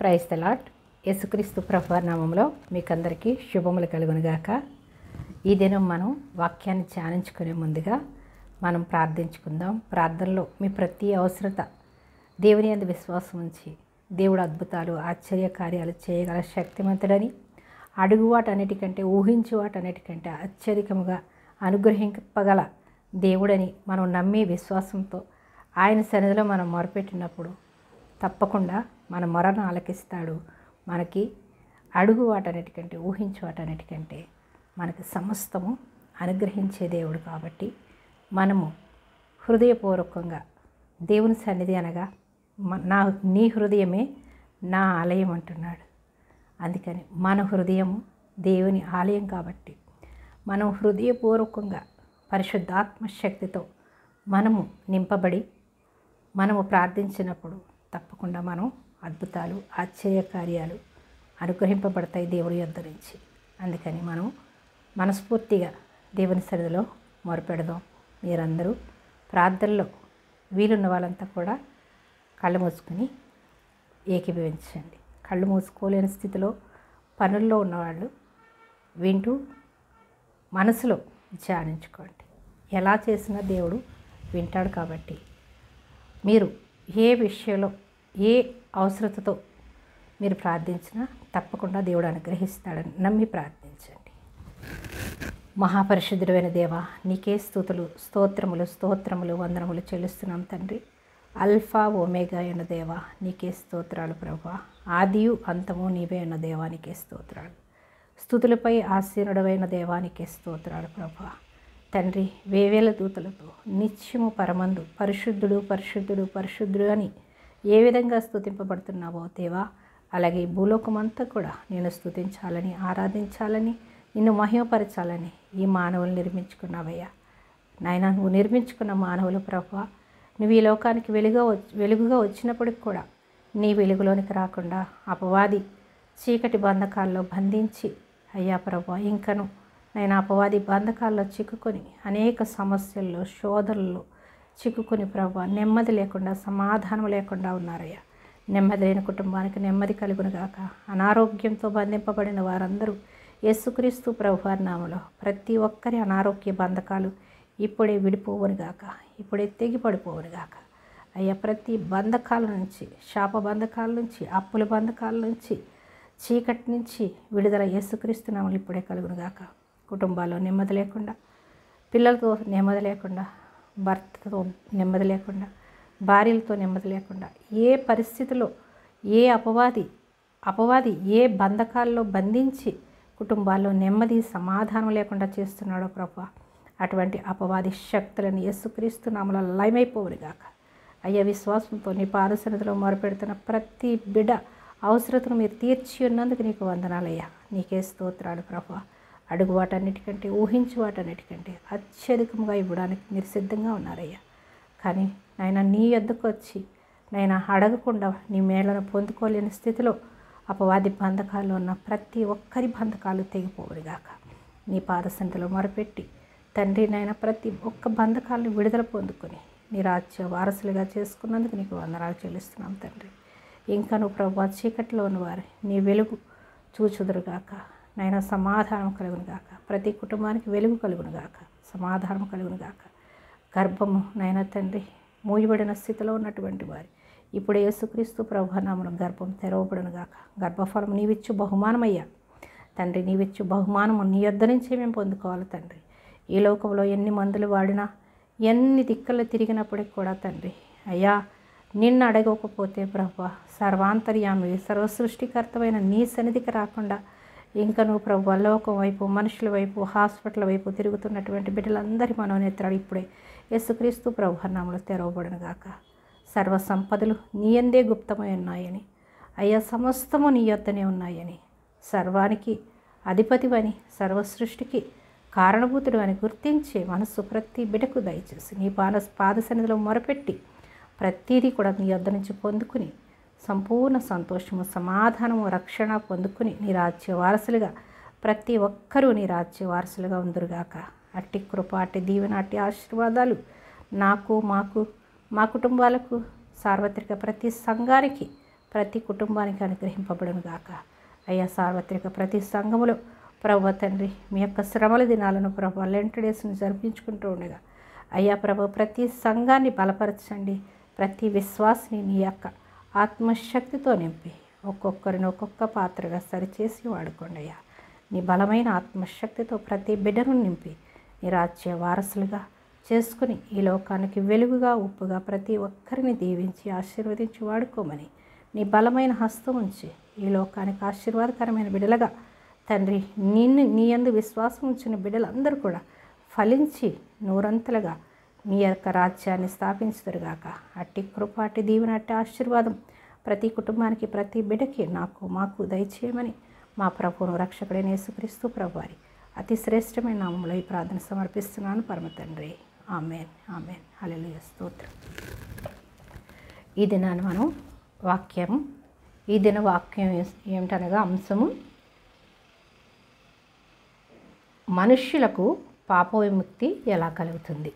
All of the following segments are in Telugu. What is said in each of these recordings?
Praise the lord. యేసుక్రీస్తు ప్రభువారి నామములో మీకందరికీ శుభములు కలుగునుగాక. ఈ దినం మనం వాక్యాన్ని ధ్యానించుకునే ముందుగా మనం ప్రార్థించుకుందాం. ప్రార్థనలో మీ ప్రతి అవసరత దేవుని యందు విశ్వాసం ఉంచి దేవుడు అద్భుతాలు ఆశ్చర్య కార్యాలు చేయగల శక్తిమంతుడని, అడుగు వాటన్నిటికంటే ఊహించు వాటన్నిటికంటే అత్యధికముగా అనుగ్రహింపగల దేవుడని మనం నమ్మి విశ్వాసంతో ఆయన సన్నిధిలో మనం మొరపెట్టినప్పుడు తప్పకుండా మన మొరను ఆలకిస్తాడు. మనకి అడుగు వాటన్నిటికంటే ఊహించు వాటన్నిటికంటే మనకి సమస్తము అనుగ్రహించే దేవుడు. కాబట్టి మనము హృదయపూర్వకంగా దేవుని సన్నిధి అనగా నీ హృదయమే నా ఆలయం అంటున్నాడు. అందుకని మన హృదయము దేవుని ఆలయం కాబట్టి మనం హృదయపూర్వకంగా పరిశుద్ధాత్మ శక్తితో మనము నింపబడి మనము ప్రార్థించినప్పుడు తప్పకుండా మనం అద్భుతాలు ఆశ్చర్య కార్యాలు అనుగ్రహింపబడతాయి దేవుడి యొద్ద నుంచి. అందుకని మనం మనస్ఫూర్తిగా దేవుని సన్నిధిలో మొరపెడదాం. మీరందరూ ప్రార్థనలో వీలున్న వాళ్ళంతా కూడా కళ్ళు మూసుకుని ఏకీభవించండి. కళ్ళు మూసుకోలేని స్థితిలో పనుల్లో ఉన్నవాళ్ళు వింటూ మనసులో ధ్యానించుకోండి. ఎలా చేసినా దేవుడు వింటాడు. కాబట్టి మీరు ఏ విషయంలో ఏ అవసరతతో మీరు ప్రార్థించినా తప్పకుండా దేవుడు అనుగ్రహిస్తాడని నమ్మి ప్రార్థించండి. మహాపరిశుద్ధుడైన దేవ, నీకే స్తుతులు స్తోత్రములు స్తోత్రములు వందనములు చెల్లిస్తున్నాం తండ్రి. అల్ఫా ఒమేగా అయిన దేవ నీకే స్తోత్రాలు ప్రభా. ఆదియు అంతము నీవే అయిన దేవానికే స్తోత్రాలు. స్తుతులపై ఆసీనుడవైన దేవానికే స్తోత్రాలు ప్రభా. తండ్రి, వేవేల దూతలతో నిత్యము పరమందు పరిశుద్ధుడు పరిశుద్ధుడు పరిశుద్ధుడు అని ఏ విధంగా స్తుతింపబడుతున్నావో దేవా, అలాగే భూలోకమంతా కూడా నేను స్తుతించాలని ఆరాధించాలని నిన్ను మహిమపరచాలని ఈ మానవులు నిర్మించుకున్నావయ్యా. నాయన, నువ్వు నిర్మించుకున్న మానవులు ప్రభా, నువ్వు ఈ లోకానికి వెలుగుగా వచ్చినప్పటికి కూడా నీ వెలుగులోనికి రాకుండా అపవాది చీకటి బంధకాల్లో బంధించి అయ్యా ప్రభా, ఇంకను నేను అపవాది బంధకాల్లో చిక్కుకొని అనేక సమస్యల్లో శోధనల్లో చిక్కుకొని ప్రభా నెమ్మది లేకుండా సమాధానం లేకుండా ఉన్నారయ్యా. నెమ్మది లేని కుటుంబానికి నెమ్మది కలుగునుగాక. అనారోగ్యంతో బంధింపబడిన వారందరూ యేసుక్రీస్తు ప్రభువారి నామములో ప్రతి ఒక్కరి అనారోగ్య బంధకాలు ఇప్పుడే విడిపోవునుగాక, ఇప్పుడే తెగిపడిపోవునుగాక. అయ్యా, ప్రతి బంధకాల నుంచి, శాప బంధకాల నుంచి, అప్పుల బంధకాల నుంచి, చీకటి నుంచి విడుదల యేసుక్రీస్తు నామములో ఇప్పుడే కలుగునుగాక. కుటుంబాల్లో నెమ్మది లేకుండా, పిల్లలతో నెమ్మది లేకుండా, భర్తతో నెమ్మది లేకుండా, భార్యలతో నెమ్మది లేకుండా, ఏ పరిస్థితిలో ఏ అపవాది ఏ బంధకాల్లో బంధించి కుటుంబాల్లో నెమ్మది సమాధానం లేకుండా చేస్తున్నాడో ప్రభా, అటువంటి అపవాది శక్తులను యేసుక్రీస్తు నామములో లయమైపోవునుగాక. అయ్యా, విశ్వాసంతో నీ పాదసన్నిధిలో మొరపెడుతున్న ప్రతి బిడ్డ అవసరతను మీరు తీర్చి ఉన్నందుకు నీకు వందనాలయ్యా. నీకే స్తోత్రాలు ప్రభా. అడుగు వాటన్నిటికంటే ఊహించు వాటన్నిటికంటే అత్యధికంగా ఇవ్వడానికి మీరు సిద్ధంగా ఉన్నారయ్యా. కానీ నాయన, నీ యొద్దకు వచ్చి నాయన అడగకుండా నీ మేళను పొందుకోలేని స్థితిలో అపవాది బంధకాల్లో ఉన్న ప్రతి ఒక్కరి బంధకాలు తెగిపోవునుగాక. నీ పాదసన్నిధిలో మొరపెట్టి తండ్రి నాయన ప్రతి ఒక్క బంధకాలను విడుదల పొందుకొని నీ రాజ్య వారసులుగా చేసుకున్నందుకు నీకు వందనాలు చెల్లిస్తున్నాం తండ్రి. ఇంకా నువ్వు ప్రభా చీకటిలో ఉన్నవారు నీ వెలుగు చూచుదురుగాక. నాయన సమాధానం కలుగునుగాక. ప్రతి కుటుంబానికి వెలుగు కలుగునుగాక, సమాధానం కలుగునుగాక. గర్భము నాయన తండ్రి మూయబడిన స్థితిలో ఉన్నటువంటి వారి ఇప్పుడు యేసుక్రీస్తు ప్రభువారి నామములో గర్భం తెరవబడునుగాక. గర్భఫలం నీవిచ్చు బహుమానమయ్యా తండ్రి. నీవిచ్చు బహుమానము నీ యొద్ద నుంచే మేము పొందుకోవాలి తండ్రి. ఈ లోకంలో ఎన్ని మందులు వాడినా, ఎన్ని దిక్కులు తిరిగినప్పటికి కూడా తండ్రి అయ్యా, నిన్ను అడగకపోతే ప్రభా సర్వాంతర్యామి సర్వసృష్టికర్తమైన నీ సన్నిధికి రాకుండా ఇంకా నువ్వు ప్రభు లోకం వైపు, మనుషుల వైపు, హాస్పిటల్ వైపు తిరుగుతున్నటువంటి బిడ్డలందరి మనోనేత్రాలు ఇప్పుడే యేసుక్రీస్తు ప్రభువారి నామములో తెరవబడునుగాక. సర్వ సంపదలు నీ యందే గుప్తమై ఉన్నాయని అయ్యా, సమస్తము నీ యొద్దనే ఉన్నాయని, సర్వానికి అధిపతివని, సర్వ సృష్టికి కారణభూతుడు అని గుర్తించే మనస్సు ప్రతి బిడ్డకు దయచేసి నీ పాద సన్నిధిలో మొరపెట్టి ప్రతీదీ కూడా నీ యొద్ద నుంచి పొందుకుని సంపూర్ణ సంతోషము, సమాధానము, రక్షణ పొందుకుని నీ రాజ్య వారసులుగా ప్రతి ఒక్కరూ నీ రాజ్య వారసులుగా ఉందురుగాక. అట్టి కృప, అట్టి దీవెన, అట్టి ఆశీర్వాదాలు నాకు, మా కుటుంబాలకు, సార్వత్రిక ప్రతి సంఘానికి ప్రతి కుటుంబానికి అనుగ్రహింపబడును గాక. అయ్యా సార్వత్రిక ప్రతి సంఘములో ప్రభు తండ్రి మీ యొక్క శ్రమల దినాలను ప్రభు లెంట్ డేస్ని జరిపించుకుంటూ ఉండగా అయ్యా ప్రభు ప్రతి సంఘాన్ని బలపరచండి. ప్రతి విశ్వాసిని నీ యొక్క ఆత్మశక్తితో నింపి ఒక్కొక్కరిని ఒక్కొక్క పాత్రగా సరిచేసి వాడుకోండి అయ్యా. నీ బలమైన ఆత్మశక్తితో ప్రతి బిడ్డను నింపి నీ రాజ్య వారసులుగా చేసుకుని ఈ లోకానికి వెలుగుగా ఉప్పుగా ప్రతి ఒక్కరిని దీవించి ఆశీర్వదించి వాడుకోమని నీ బలమైన హస్తం ఉంచి ఈ లోకానికి ఆశీర్వాదకరమైన బిడ్డలుగా తండ్రి నీ యందు విశ్వాసం ఉంచిన బిడ్డలందరూ కూడా ఫలించి నూరంతలుగా మీ యొక్క రాజ్యాన్ని స్థాపించుదురుగాక. అట్టి కృప, అట్టి దీవెన, అట్టి ఆశీర్వాదం ప్రతి కుటుంబానికి ప్రతి బిడ్డకి మాకు దయచేయమని మా ప్రభువును రక్షకుడైన యేసుక్రీస్తు ప్రభువారి అతి శ్రేష్టమైన నామంలో ఈ ప్రార్థన సమర్పిస్తున్నాను పరమ తండ్రి. Amen, amen. హల్లెలూయా, స్తోత్రం. ఈ దినాన్ని మనం ఈ దిన వాక్యం ఏమిటనగా అంశము మనుష్యులకు పాప విముక్తి ఎలా కలుగుతుంది.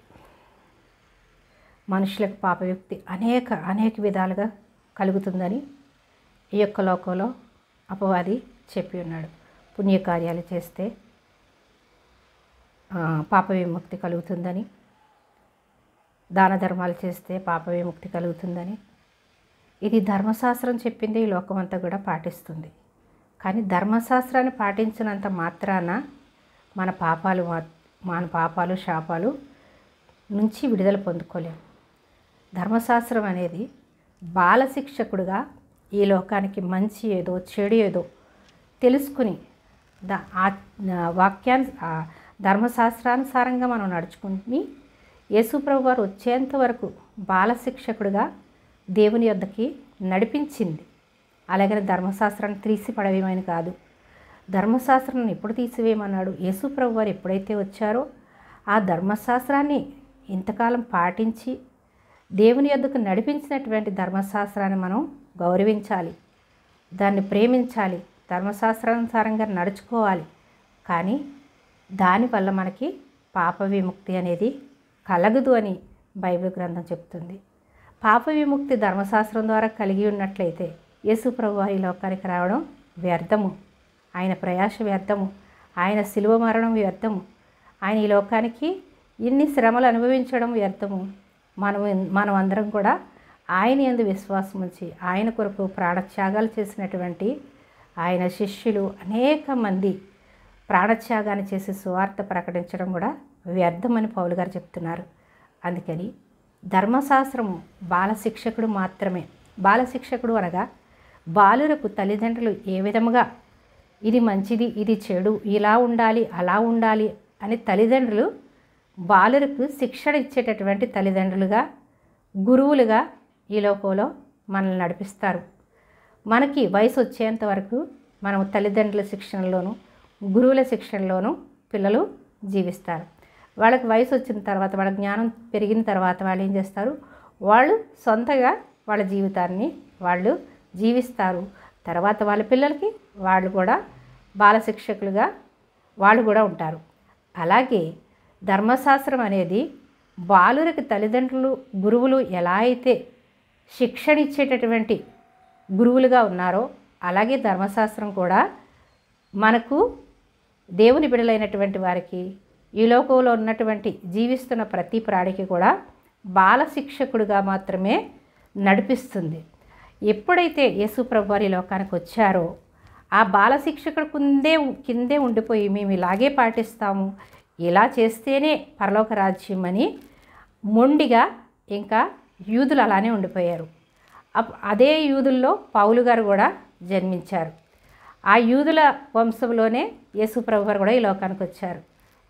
మనుషులకు పాప విముక్తి అనేక విధాలుగా కలుగుతుందని ఈ యొక్క లోకంలో అపవాది చెప్పి ఉన్నాడు. పుణ్యకార్యాలు చేస్తే పాప విముక్తి కలుగుతుందని, దాన ధర్మాలు చేస్తే పాప విముక్తి కలుగుతుందని. ఇది ధర్మశాస్త్రం చెప్పింది ఈ లోకమంతా కూడా పాటిస్తుంది. కానీ ధర్మశాస్త్రాన్ని పాటించినంత మాత్రాన మన పాపాలు శాపాలు నుంచి విడుదల పొందుకోలేము. ధర్మశాస్త్రం అనేది బాలశిక్షకుడుగా ఈ లోకానికి మంచి ఏదో చెడు ఏదో తెలుసుకుని ధర్మశాస్త్రానుసారంగా మనం నడుచుకుని యేసుప్రభు వారు వచ్చేంత వరకు బాలశిక్షకుడుగా దేవుని యొద్దకి నడిపించింది. అలాగని ధర్మశాస్త్రాన్ని తీసిపడవేమని కాదు. ధర్మశాస్త్రాన్ని ఎప్పుడు తీసివేయమన్నాడు? యేసుప్రభు వారు ఎప్పుడైతే వచ్చారో ఆ ధర్మశాస్త్రాన్ని ఇంతకాలం పాటించి దేవుని యొద్దకు నడిపించినటువంటి ధర్మశాస్త్రాన్ని మనం గౌరవించాలి, దాన్ని ప్రేమించాలి, ధర్మశాస్త్రానుసారంగా నడుచుకోవాలి. కానీ దానివల్ల మనకి పాప విముక్తి అనేది కలగదు అని బైబిల్ గ్రంథం చెప్తుంది. పాప విముక్తి ధర్మశాస్త్రం ద్వారా కలిగి ఉన్నట్లయితే యేసుప్రభు వారి లోకానికి రావడం వ్యర్థము, ఆయన ప్రయాస వ్యర్థము, ఆయన శిలువ మరణం వ్యర్థము, ఆయన ఈ లోకానికి ఇన్ని శ్రమలు అనుభవించడం వ్యర్థము. మనం అందరం కూడా ఆయన యందు విశ్వాసం ఉంచి ఆయన కొరకు ప్రాణత్యాగాలు చేసినటువంటి ఆయన శిష్యులు అనేక మంది ప్రాణత్యాగాన్ని చేసి సువార్త ప్రకటించడం కూడా వ్యర్థమని పౌలు గారు చెప్తున్నారు. అందుకని ధర్మశాస్త్రము బాలశిక్షకుడు మాత్రమే. బాలశిక్షకుడు అనగా బాలురకు తల్లిదండ్రులు ఏ విధముగా ఇది మంచిది, ఇది చెడు, ఇలా ఉండాలి, అలా ఉండాలి అని తల్లిదండ్రులు బాలురకు శిక్షణ ఇచ్చేటటువంటి తల్లిదండ్రులుగా, గురువులుగా ఈ లోకంలో మనల్ని నడిపిస్తారు. మనకి వయసు వచ్చేంత వరకు మనం తల్లిదండ్రుల శిక్షణలోను గురువుల శిక్షణలోను పిల్లలు జీవిస్తారు. వాళ్ళకి వయసు వచ్చిన తర్వాత, వాళ్ళ జ్ఞానం పెరిగిన తర్వాత వాళ్ళు ఏం చేస్తారు? వాళ్ళు సొంతగా వాళ్ళ జీవితాన్ని వాళ్ళు జీవిస్తారు. తర్వాత వాళ్ళ పిల్లలకి వాళ్ళు కూడా బాలశిక్షకులుగా వాళ్ళు కూడా ఉంటారు. అలాగే ధర్మశాస్త్రం అనేది బాలురికి తల్లిదండ్రులు గురువులు ఎలా అయితే శిక్షణ ఇచ్చేటటువంటి గురువులుగా ఉన్నారో అలాగే ధర్మశాస్త్రం కూడా మనకు దేవుని బిడ్డలైనటువంటి వారికి ఈ లోకంలో ఉన్నటువంటి జీవిస్తున్న ప్రతి ప్రాణికి కూడా బాలశిక్షకుడుగా మాత్రమే నడిపిస్తుంది. ఎప్పుడైతే యేసుప్రభు వారి లోకానికి వచ్చారో ఆ బాలశిక్షకుడు కిందే ఉండిపోయి మేము ఇలాగే పాటిస్తాము, ఇలా చేస్తేనే పరలోక రాజ్యం అని మొండిగా ఇంకా యూదులు అలానే ఉండిపోయారు. అదే యూదుల్లో పౌలు గారు కూడా జన్మించారు. ఆ యూదుల వంశంలోనే యేసుప్రభు వారు కూడా ఈ లోకానికి వచ్చారు.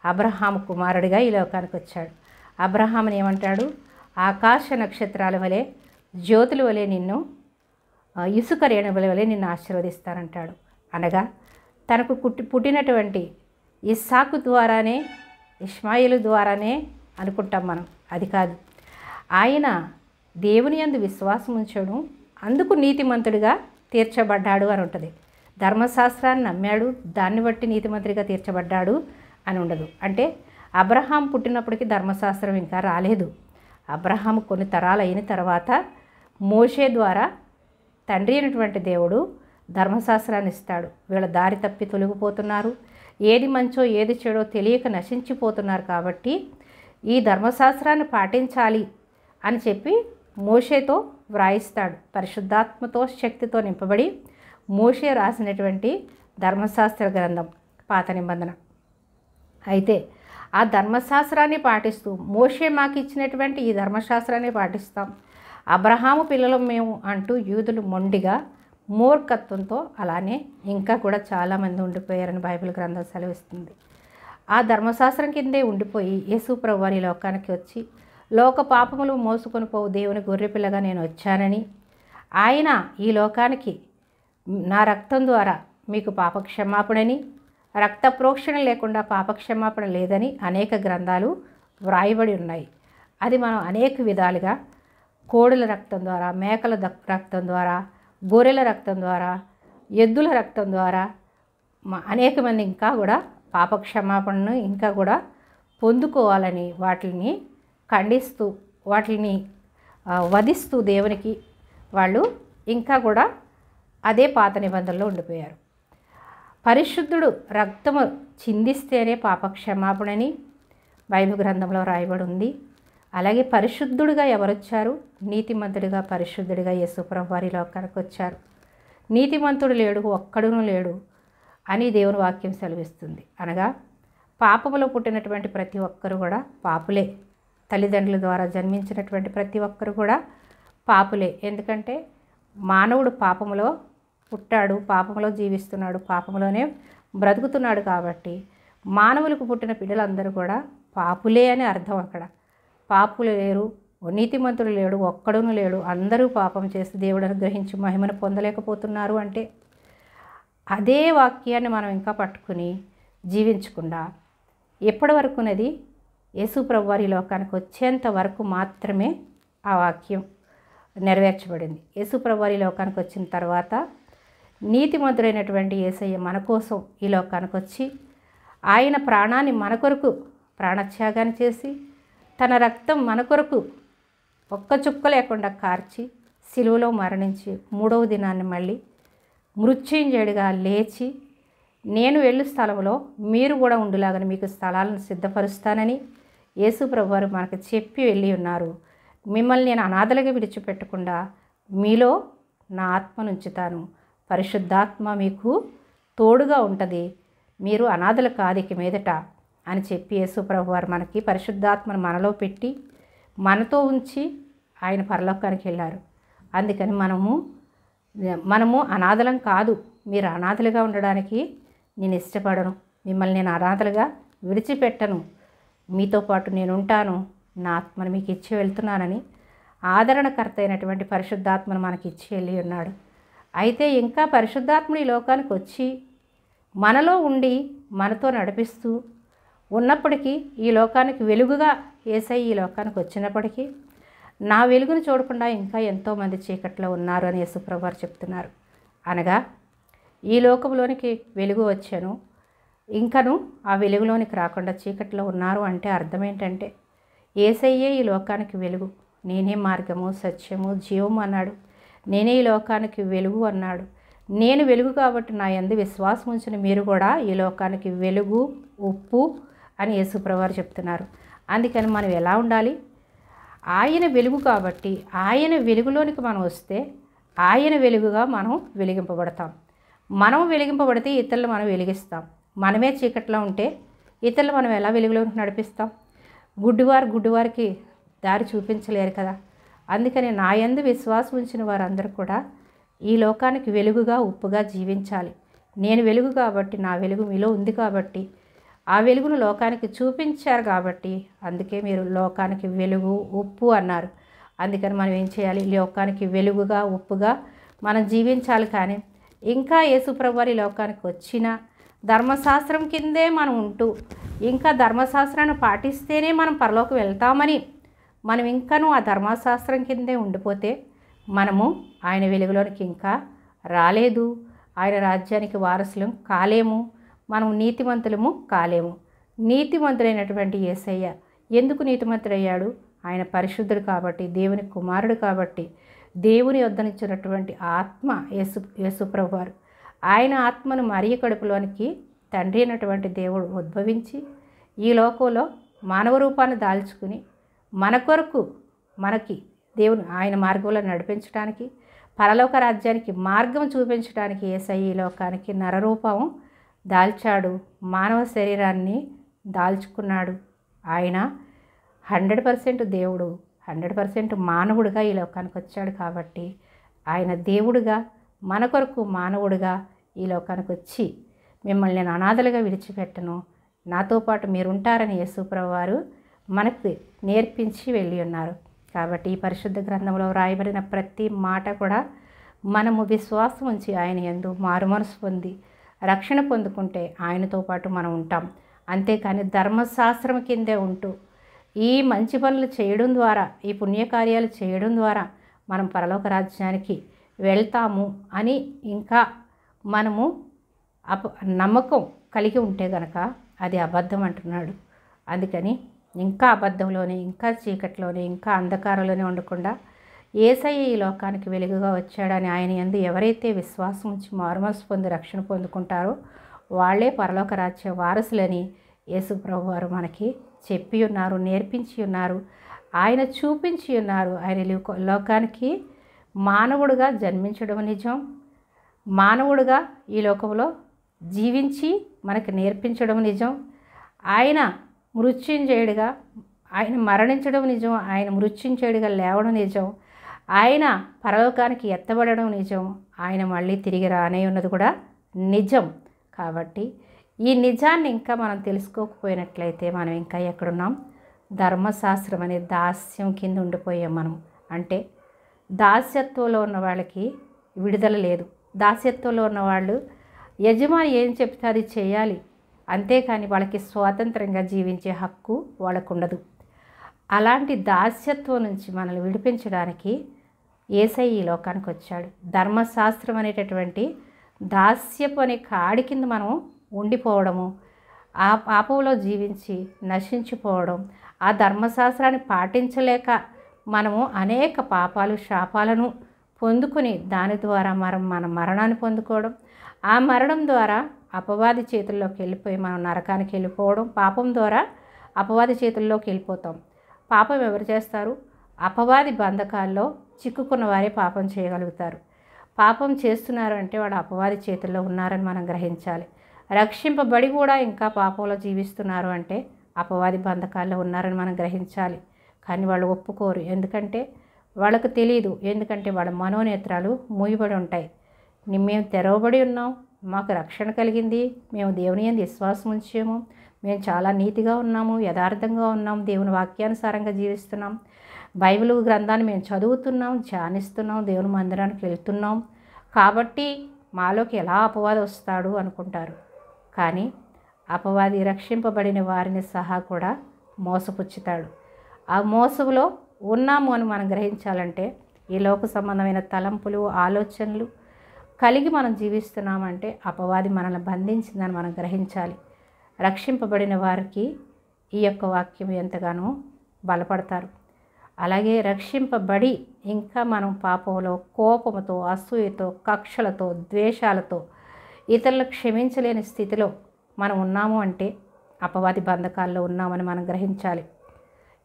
అబ్రహాము కుమారుడిగా ఈ లోకానికి వచ్చాడు. అబ్రహాముని ఏమంటాడు? ఆకాశ నక్షత్రాల వలె జ్యోతుల వలె నిన్ను, ఇసుక రేణువుల వలె నిన్ను ఆశీర్వదిస్తానంటాడు. అనగా తనకు పుట్టినటువంటి ఇస్సాకు ద్వారానే, ఇష్మాయిలు ద్వారానే అనుకుంటాం మనం. అది కాదు, ఆయన దేవుని యందు విశ్వాసం ఉంచడం అందుకు నీతిమంతుడిగా తీర్చబడ్డాడు అని ఉంటుంది. ధర్మశాస్త్రాన్ని నమ్మాడు, దాన్ని బట్టి నీతిమంతుడిగా తీర్చబడ్డాడు అని ఉండదు. అంటే అబ్రహాం పుట్టినప్పటికీ ధర్మశాస్త్రం ఇంకా రాలేదు. అబ్రహాం కొన్ని తరాలు అయిన తర్వాత మోషే ద్వారా తండ్రి అయినటువంటి దేవుడు ధర్మశాస్త్రాన్ని ఇస్తాడు. వీళ్ళ దారి తప్పి తొలగిపోతున్నారు, ఏది మంచో ఏది చెడో తెలియక నశించిపోతున్నారు. కాబట్టి ఈ ధర్మశాస్త్రాన్ని పాటించాలి అని చెప్పి మోషేతో వ్రాయిస్తాడు. పరిశుద్ధాత్మతో శక్తితో నింపబడి మోషే రాసినటువంటి ధర్మశాస్త్ర గ్రంథం పాత నిబంధన. అయితే ఆ ధర్మశాస్త్రాన్ని పాటిస్తూ మోషే మాకు ఇచ్చినటువంటి ఈ ధర్మశాస్త్రాన్ని పాటిస్తాం, అబ్రహాము పిల్లలు మేము అంటూ యూదులు మొండిగా మూర్ఖత్వంతో అలానే ఇంకా కూడా చాలామంది ఉండిపోయారని బైబిల్ గ్రంథం సెలవిస్తుంది. ఆ ధర్మశాస్త్రం కిందే ఉండిపోయి యేసు ప్రభువారు ఈ లోకానికి వచ్చి లోక పాపములు మోసుకొని పోవు దేవుని గొర్రెపిల్లగా నేను వచ్చానని, ఆయన ఈ లోకానికి నా రక్తం ద్వారా మీకు పాపక్షమాపణని, రక్త ప్రోక్షణ లేకుండా పాపక్షమాపణ లేదని అనేక గ్రంథాలు వ్రాయబడి ఉన్నాయి. అది మనం అనేక విధాలుగా కోడుల రక్తం ద్వారా, మేకల రక్తం ద్వారా, గొర్రెల రక్తం ద్వారా, ఎద్దుల రక్తం ద్వారా అనేక మంది ఇంకా కూడా పాపక్షమాపణను ఇంకా కూడా పొందుకోవాలని వాటిని ఖండిస్తూ వాటిని వధిస్తూ దేవునికి వాళ్ళు ఇంకా కూడా అదే పాత నిబంధనలో ఉండిపోయారు. పరిశుద్ధుడు రక్తము చిందిస్తేనే పాపక్షమాపణని బైబిల్ గ్రంథంలో రాయబడి ఉంది. అలాగే పరిశుద్ధుడిగా ఎవరొచ్చారు? నీతిమంతుడిగా పరిశుద్ధుడిగా యేసు ప్రభువారు ఈ లోకానికి వచ్చారు. నీతిమంతుడు లేడు, ఒక్కడును లేడు అని దేవుని వాక్యం సెలవిస్తుంది. అనగా పాపములో పుట్టినటువంటి ప్రతి ఒక్కరు కూడా పాపులే. తల్లిదండ్రుల ద్వారా జన్మించినటువంటి ప్రతి ఒక్కరు కూడా పాపులే. ఎందుకంటే మానవుడు పాపములో పుట్టాడు, పాపములో జీవిస్తున్నాడు, పాపములోనే బ్రతుకుతున్నాడు. కాబట్టి మానవులకు పుట్టిన పిల్లలందరూ కూడా పాపులే అని అర్థం. అక్కడ పాపులు లేరు, నీతిమంతుడు లేడు, ఒక్కడును లేడు, అందరూ పాపం చేసి దేవుడు అనుగ్రహించి మహిమను పొందలేకపోతున్నారు. అంటే అదే వాక్యాన్ని మనం ఇంకా పట్టుకుని జీవించకుండా ఎప్పటి వరకున్నది యేసు ప్రభువారు ఈ లోకానికి వచ్చేంత వరకు మాత్రమే ఆ వాక్యం నెరవేర్చబడింది. యేసు ప్రభువారు ఈ లోకానికి వచ్చిన తర్వాత నీతిమంతుడైనటువంటి యేసయ్య మన కోసం ఈ లోకానికి వచ్చి ఆయన ప్రాణాన్ని మన కొరకు ప్రాణత్యాగాన్ని చేసి తన రక్తం మన కొరకు ఒక్క చుక్క లేకుండా కార్చి సిలువలో మరణించి మూడవ దినాన్ని మళ్ళీ మృత్యుంజయుడిగా లేచి నేను వెళ్ళు స్థలంలో మీరు కూడా ఉండులాగని మీకు స్థలాలను సిద్ధపరుస్తానని యేసు ప్రభువారు మనకు చెప్పి వెళ్ళి ఉన్నారు. మిమ్మల్ని నేను అనాథలుగా విడిచిపెట్టకుండా మీలో నా ఆత్మను ఉంచుతాను, పరిశుద్ధాత్మ మీకు తోడుగా ఉంటుంది, మీరు అనాథలు కాదు ఇక మీదట అని చెప్పి యేసు ప్రభువారు మనకి పరిశుద్ధాత్మను మనలో పెట్టి మనతో ఉంచి ఆయన పరలోకానికి వెళ్ళారు. అందుకని మనము అనాథలం కాదు. మీరు అనాథలుగా ఉండడానికి నేను ఇష్టపడను, మిమ్మల్ని నేను అనాథలుగా విడిచిపెట్టను, మీతో పాటు నేను ఉంటాను, నా ఆత్మను మీకు ఇచ్చి వెళ్తున్నానని ఆదరణకర్త అయినటువంటి పరిశుద్ధాత్మను మనకి ఇచ్చి వెళ్ళి ఉన్నాడు. అయితే ఇంకా పరిశుద్ధాత్ముడు ఈ లోకానికి వచ్చి మనలో ఉండి మనతో నడిపిస్తూ ఉన్నప్పటికీ ఈ లోకానికి వెలుగుగా యేసయ్య ఈ లోకానికి వచ్చినప్పటికీ నా వెలుగును చూడకుండా ఇంకా ఎంతోమంది చీకట్లో ఉన్నారు అని యేసు ప్రభువారు చెప్తున్నారు. అనగా ఈ లోకంలోనికి వెలుగు వచ్చాను, ఇంకను ఆ వెలుగులోనికి రాకుండా చీకట్లో ఉన్నారు అంటే అర్థం ఏంటంటే యేసయ్యే ఈ లోకానికి వెలుగు, నేనే మార్గము సత్యము జీవము అన్నాడు, నేనే ఈ లోకానికి వెలుగు అన్నాడు. నేను వెలుగు కాబట్టి నా యందు విశ్వాసం ఉంచిన మీరు కూడా ఈ లోకానికి వెలుగు ఉప్పు అని యేసు ప్రభువారు చెప్తున్నారు. అందుకని మనం ఎలా ఉండాలి? ఆయన వెలుగు కాబట్టి ఆయన వెలుగులోనికి మనం వస్తే ఆయన వెలుగుగా మనం వెలిగింపబడతాం. మనం వెలిగింపబడితే ఇతరులు మనం వెలిగిస్తాం. మనమే చీకట్లో ఉంటే ఇతరులు మనం ఎలా వెలుగులోకి నడిపిస్తాం? గుడ్డివారికి దారి చూపించలేరు కదా. అందుకని నా యందు విశ్వాసం ఉంచిన వారందరూ కూడా ఈ లోకానికి వెలుగుగా ఉప్పుగా జీవించాలి. నేను వెలుగు కాబట్టి నా వెలుగు మీలో ఉంది కాబట్టి ఆ వెలుగును లోకానికి చూపించారు కాబట్టి అందుకే మీరు లోకానికి వెలుగు ఉప్పు అన్నారు. అందుకని మనం ఏం చేయాలి? లోకానికి వెలుగుగా ఉప్పుగా మనం జీవించాలి. కానీ ఇంకా యేసు ప్రభువారు ఈ లోకానికి వచ్చిన ధర్మశాస్త్రం కిందే మనం ఉంటూ ఇంకా ధర్మశాస్త్రాన్ని పాటిస్తేనే మనం పరలోకి వెళ్తామని మనం ఇంకనూ ఆ ధర్మశాస్త్రం కిందే ఉండిపోతే మనము ఆయన వెలుగులోనికి ఇంకా రాలేదు, ఆయన రాజ్యానికి వారసులం కాలేము, మనం నీతిమంతులము కాలేము. నీతిమంతుడైనటువంటి యేసయ్య ఎందుకు నీతిమంతుడయ్యాడు? ఆయన పరిశుద్ధుడు కాబట్టి, దేవుని కుమారుడు కాబట్టి, దేవుని యొద్దనిచ్చినటువంటి ఆత్మ యేసుప్రభు వారు. ఆయన ఆత్మను మరియ కడుపులోనికి తండ్రి అయినటువంటి దేవుడు ఉద్భవించి ఈ లోకంలో మానవ రూపాన్ని దాల్చుకుని మన కొరకు మనకి దేవుని ఆయన మార్గంలో నడిపించడానికి, పరలోక రాజ్యానికి మార్గం చూపించడానికి యేసయ్య ఈ లోకానికి నరరూపం దాల్చాడు, మానవ శరీరాన్ని దాల్చుకున్నాడు. ఆయన 100% దేవుడు, 100% మానవుడిగా ఈ లోకానికి వచ్చాడు. కాబట్టి ఆయన దేవుడుగా మన కొరకు మానవుడిగా ఈ లోకానికి వచ్చి మిమ్మల్ని నేను అనాథలుగా విడిచిపెట్టను, నాతో పాటు మీరుంటారని యేసుప్రభు వారు మనకు నేర్పించి వెళ్ళి ఉన్నారు. కాబట్టి ఈ పరిశుద్ధ గ్రంథంలో వ్రాయబడిన ప్రతి మాట కూడా మనము విశ్వాసం ఉంచి ఆయన యందు మారుమనసు పొంది రక్షణ పొందుకుంటే ఆయనతో పాటు మనం ఉంటాం. అంతేకాని ధర్మశాస్త్రం కిందే ఉంటూ ఈ మంచి పనులు చేయడం ద్వారా, ఈ పుణ్యకార్యాలు చేయడం ద్వారా మనం పరలోక రాజ్యానికి వెళ్తాము అని ఇంకా మనము నమ్మకం కలిగి ఉంటే గనక అది అబద్ధం అంటున్నాడు. అందుకని ఇంకా అబద్ధంలోనే, ఇంకా చీకట్లోనే, ఇంకా అంధకారంలోనే ఉండకుండా యేసయ్య ఈ లోకానికి వెలుగుగా వచ్చాడని ఆయన యందు ఎవరైతే విశ్వాసం ఉంచి మారుమనసు పొంది రక్షణ పొందుకుంటారో వాళ్ళే పరలోక రాజ్య వారసులని యేసుప్రభు వారు మనకి చెప్పి ఉన్నారు, నేర్పించి ఉన్నారు, ఆయన చూపించి ఉన్నారు. ఆయన లోకానికి మానవుడిగా జన్మించడం నిజం, మానవుడిగా ఈ లోకంలో జీవించి మనకి నేర్పించడం నిజం, ఆయన మృత్యుంజయుడిగా ఆయన మరణించడం నిజం, ఆయన మృత్యుంజయుడిగా లేవడం నిజం, ఆయన పరలోకానికి ఎత్తబడడం నిజం, ఆయన మళ్ళీ తిరిగి రానే ఉన్నది కూడా నిజం. కాబట్టి ఈ నిజాన్ని ఇంకా మనం తెలుసుకోకపోయినట్లయితే మనం ఇంకా ఎక్కడున్నాం? ధర్మశాస్త్రం అనే దాస్యం కింద ఉండిపోయాం మనం. అంటే దాస్యత్వంలో ఉన్న వాళ్ళకి విడుదల లేదు. దాస్యత్వంలో ఉన్నవాళ్ళు యజమాని ఏం చెప్తే అది చేయాలి, అంతేకాని వాళ్ళకి స్వాతంత్రంగా జీవించే హక్కు వాళ్ళకు ఉండదు. అలాంటి దాస్యత్వం నుంచి మనల్ని విడిపించడానికి యేసయ్య ఈ లోకానికి వచ్చాడు. ధర్మశాస్త్రం అనేటటువంటి దాస్యపు అనే కాడి కింద మనం ఉండిపోవడము, ఆ పాపంలో జీవించి నశించిపోవడం, ఆ ధర్మశాస్త్రాన్ని పాటించలేక మనము అనేక పాపాలు శాపాలను పొందుకుని దాని ద్వారా మన మరణాన్ని పొందుకోవడం, ఆ మరణం ద్వారా అపవాది చేతుల్లోకి వెళ్ళిపోయి మనం నరకానికి వెళ్ళిపోవడం, పాపం ద్వారా అపవాది చేతుల్లోకి వెళ్ళిపోతాం. పాపం ఎవరు చేస్తారు? అపవాది బంధకాల్లో చిక్కుకున్న వారే పాపం చేయగలుగుతారు. పాపం చేస్తున్నారు అంటే వాడు అపవాది చేతుల్లో ఉన్నారని మనం గ్రహించాలి. రక్షింపబడి కూడా ఇంకా పాపంలో జీవిస్తున్నారు అంటే అపవాది బంధకాల్లో ఉన్నారని మనం గ్రహించాలి. కానీ వాళ్ళు ఒప్పుకోరు. ఎందుకంటే వాళ్ళకు తెలియదు. ఎందుకంటే వాళ్ళ మనోనేత్రాలు మూయబడి ఉంటాయి. మేము తెరవబడి ఉన్నాం, మాకు రక్షణ కలిగింది, మేము దేవుని యందు విశ్వాసం ఉంచాము, మేము చాలా నీతిగా ఉన్నాము, యథార్థంగా ఉన్నాం, దేవుని వాక్యానుసారంగా జీవిస్తున్నాం, బైబిల్ గ్రంథాన్ని మేము చదువుతున్నాం, ధ్యానిస్తున్నాం, దేవుని మందిరానికి వెళ్తున్నాం, కాబట్టి మాలోకి ఎలా అపవాది వస్తాడు అనుకుంటారు. కానీ అపవాది రక్షింపబడిన వారిని సహా కూడా మోసపుచ్చుతాడు. ఆ మోసంలో ఉన్నాము అని మనం గ్రహించాలంటే ఈ లోక సంబంధమైన తలంపులు, ఆలోచనలు కలిగి మనం జీవిస్తున్నామంటే అపవాది మనల్ని బంధించిందని మనం గ్రహించాలి. రక్షింపబడిన వారికి ఈ యొక్క వాక్యం ఎంతగానో బలపడతారు. అలాగే రక్షింపబడి ఇంకా మనం పాపంలో, కోపంతో, అసూయతో, కక్షలతో, ద్వేషాలతో ఇతరులకు క్షమించలేని స్థితిలో మనం ఉన్నాము అంటే అపవాది బంధకాల్లో ఉన్నామని మనం గ్రహించాలి.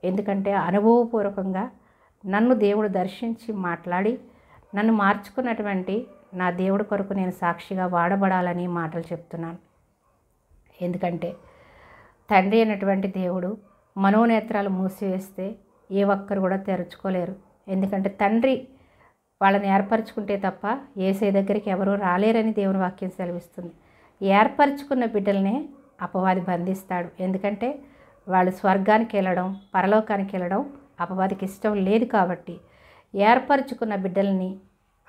ఎందుకంటే అనుభవపూర్వకంగా నన్ను దేవుడు దర్శించి మాట్లాడి నన్ను మార్చుకున్నటువంటి నా దేవుడి కొరకు నేను సాక్షిగా వాడబడాలని మాటలు చెప్తున్నాను. ఎందుకంటే తండ్రి అయినటువంటి దేవుడు మనోనేత్రాలు మూసివేస్తే ఏ ఒక్కరు కూడా తెరుచుకోలేరు. ఎందుకంటే తండ్రి వాళ్ళని ఏర్పరచుకుంటే తప్ప యేసయ్య దగ్గరికి ఎవరూ రాలేరని దేవుని వాక్యం సెలవిస్తుంది. ఏర్పరచుకున్న బిడ్డలనే అపవాది బంధిస్తాడు. ఎందుకంటే వాళ్ళు స్వర్గానికి వెళ్ళడం, పరలోకానికి వెళ్ళడం అపవాదికి ఇష్టం లేదు. కాబట్టి ఏర్పరచుకున్న బిడ్డల్ని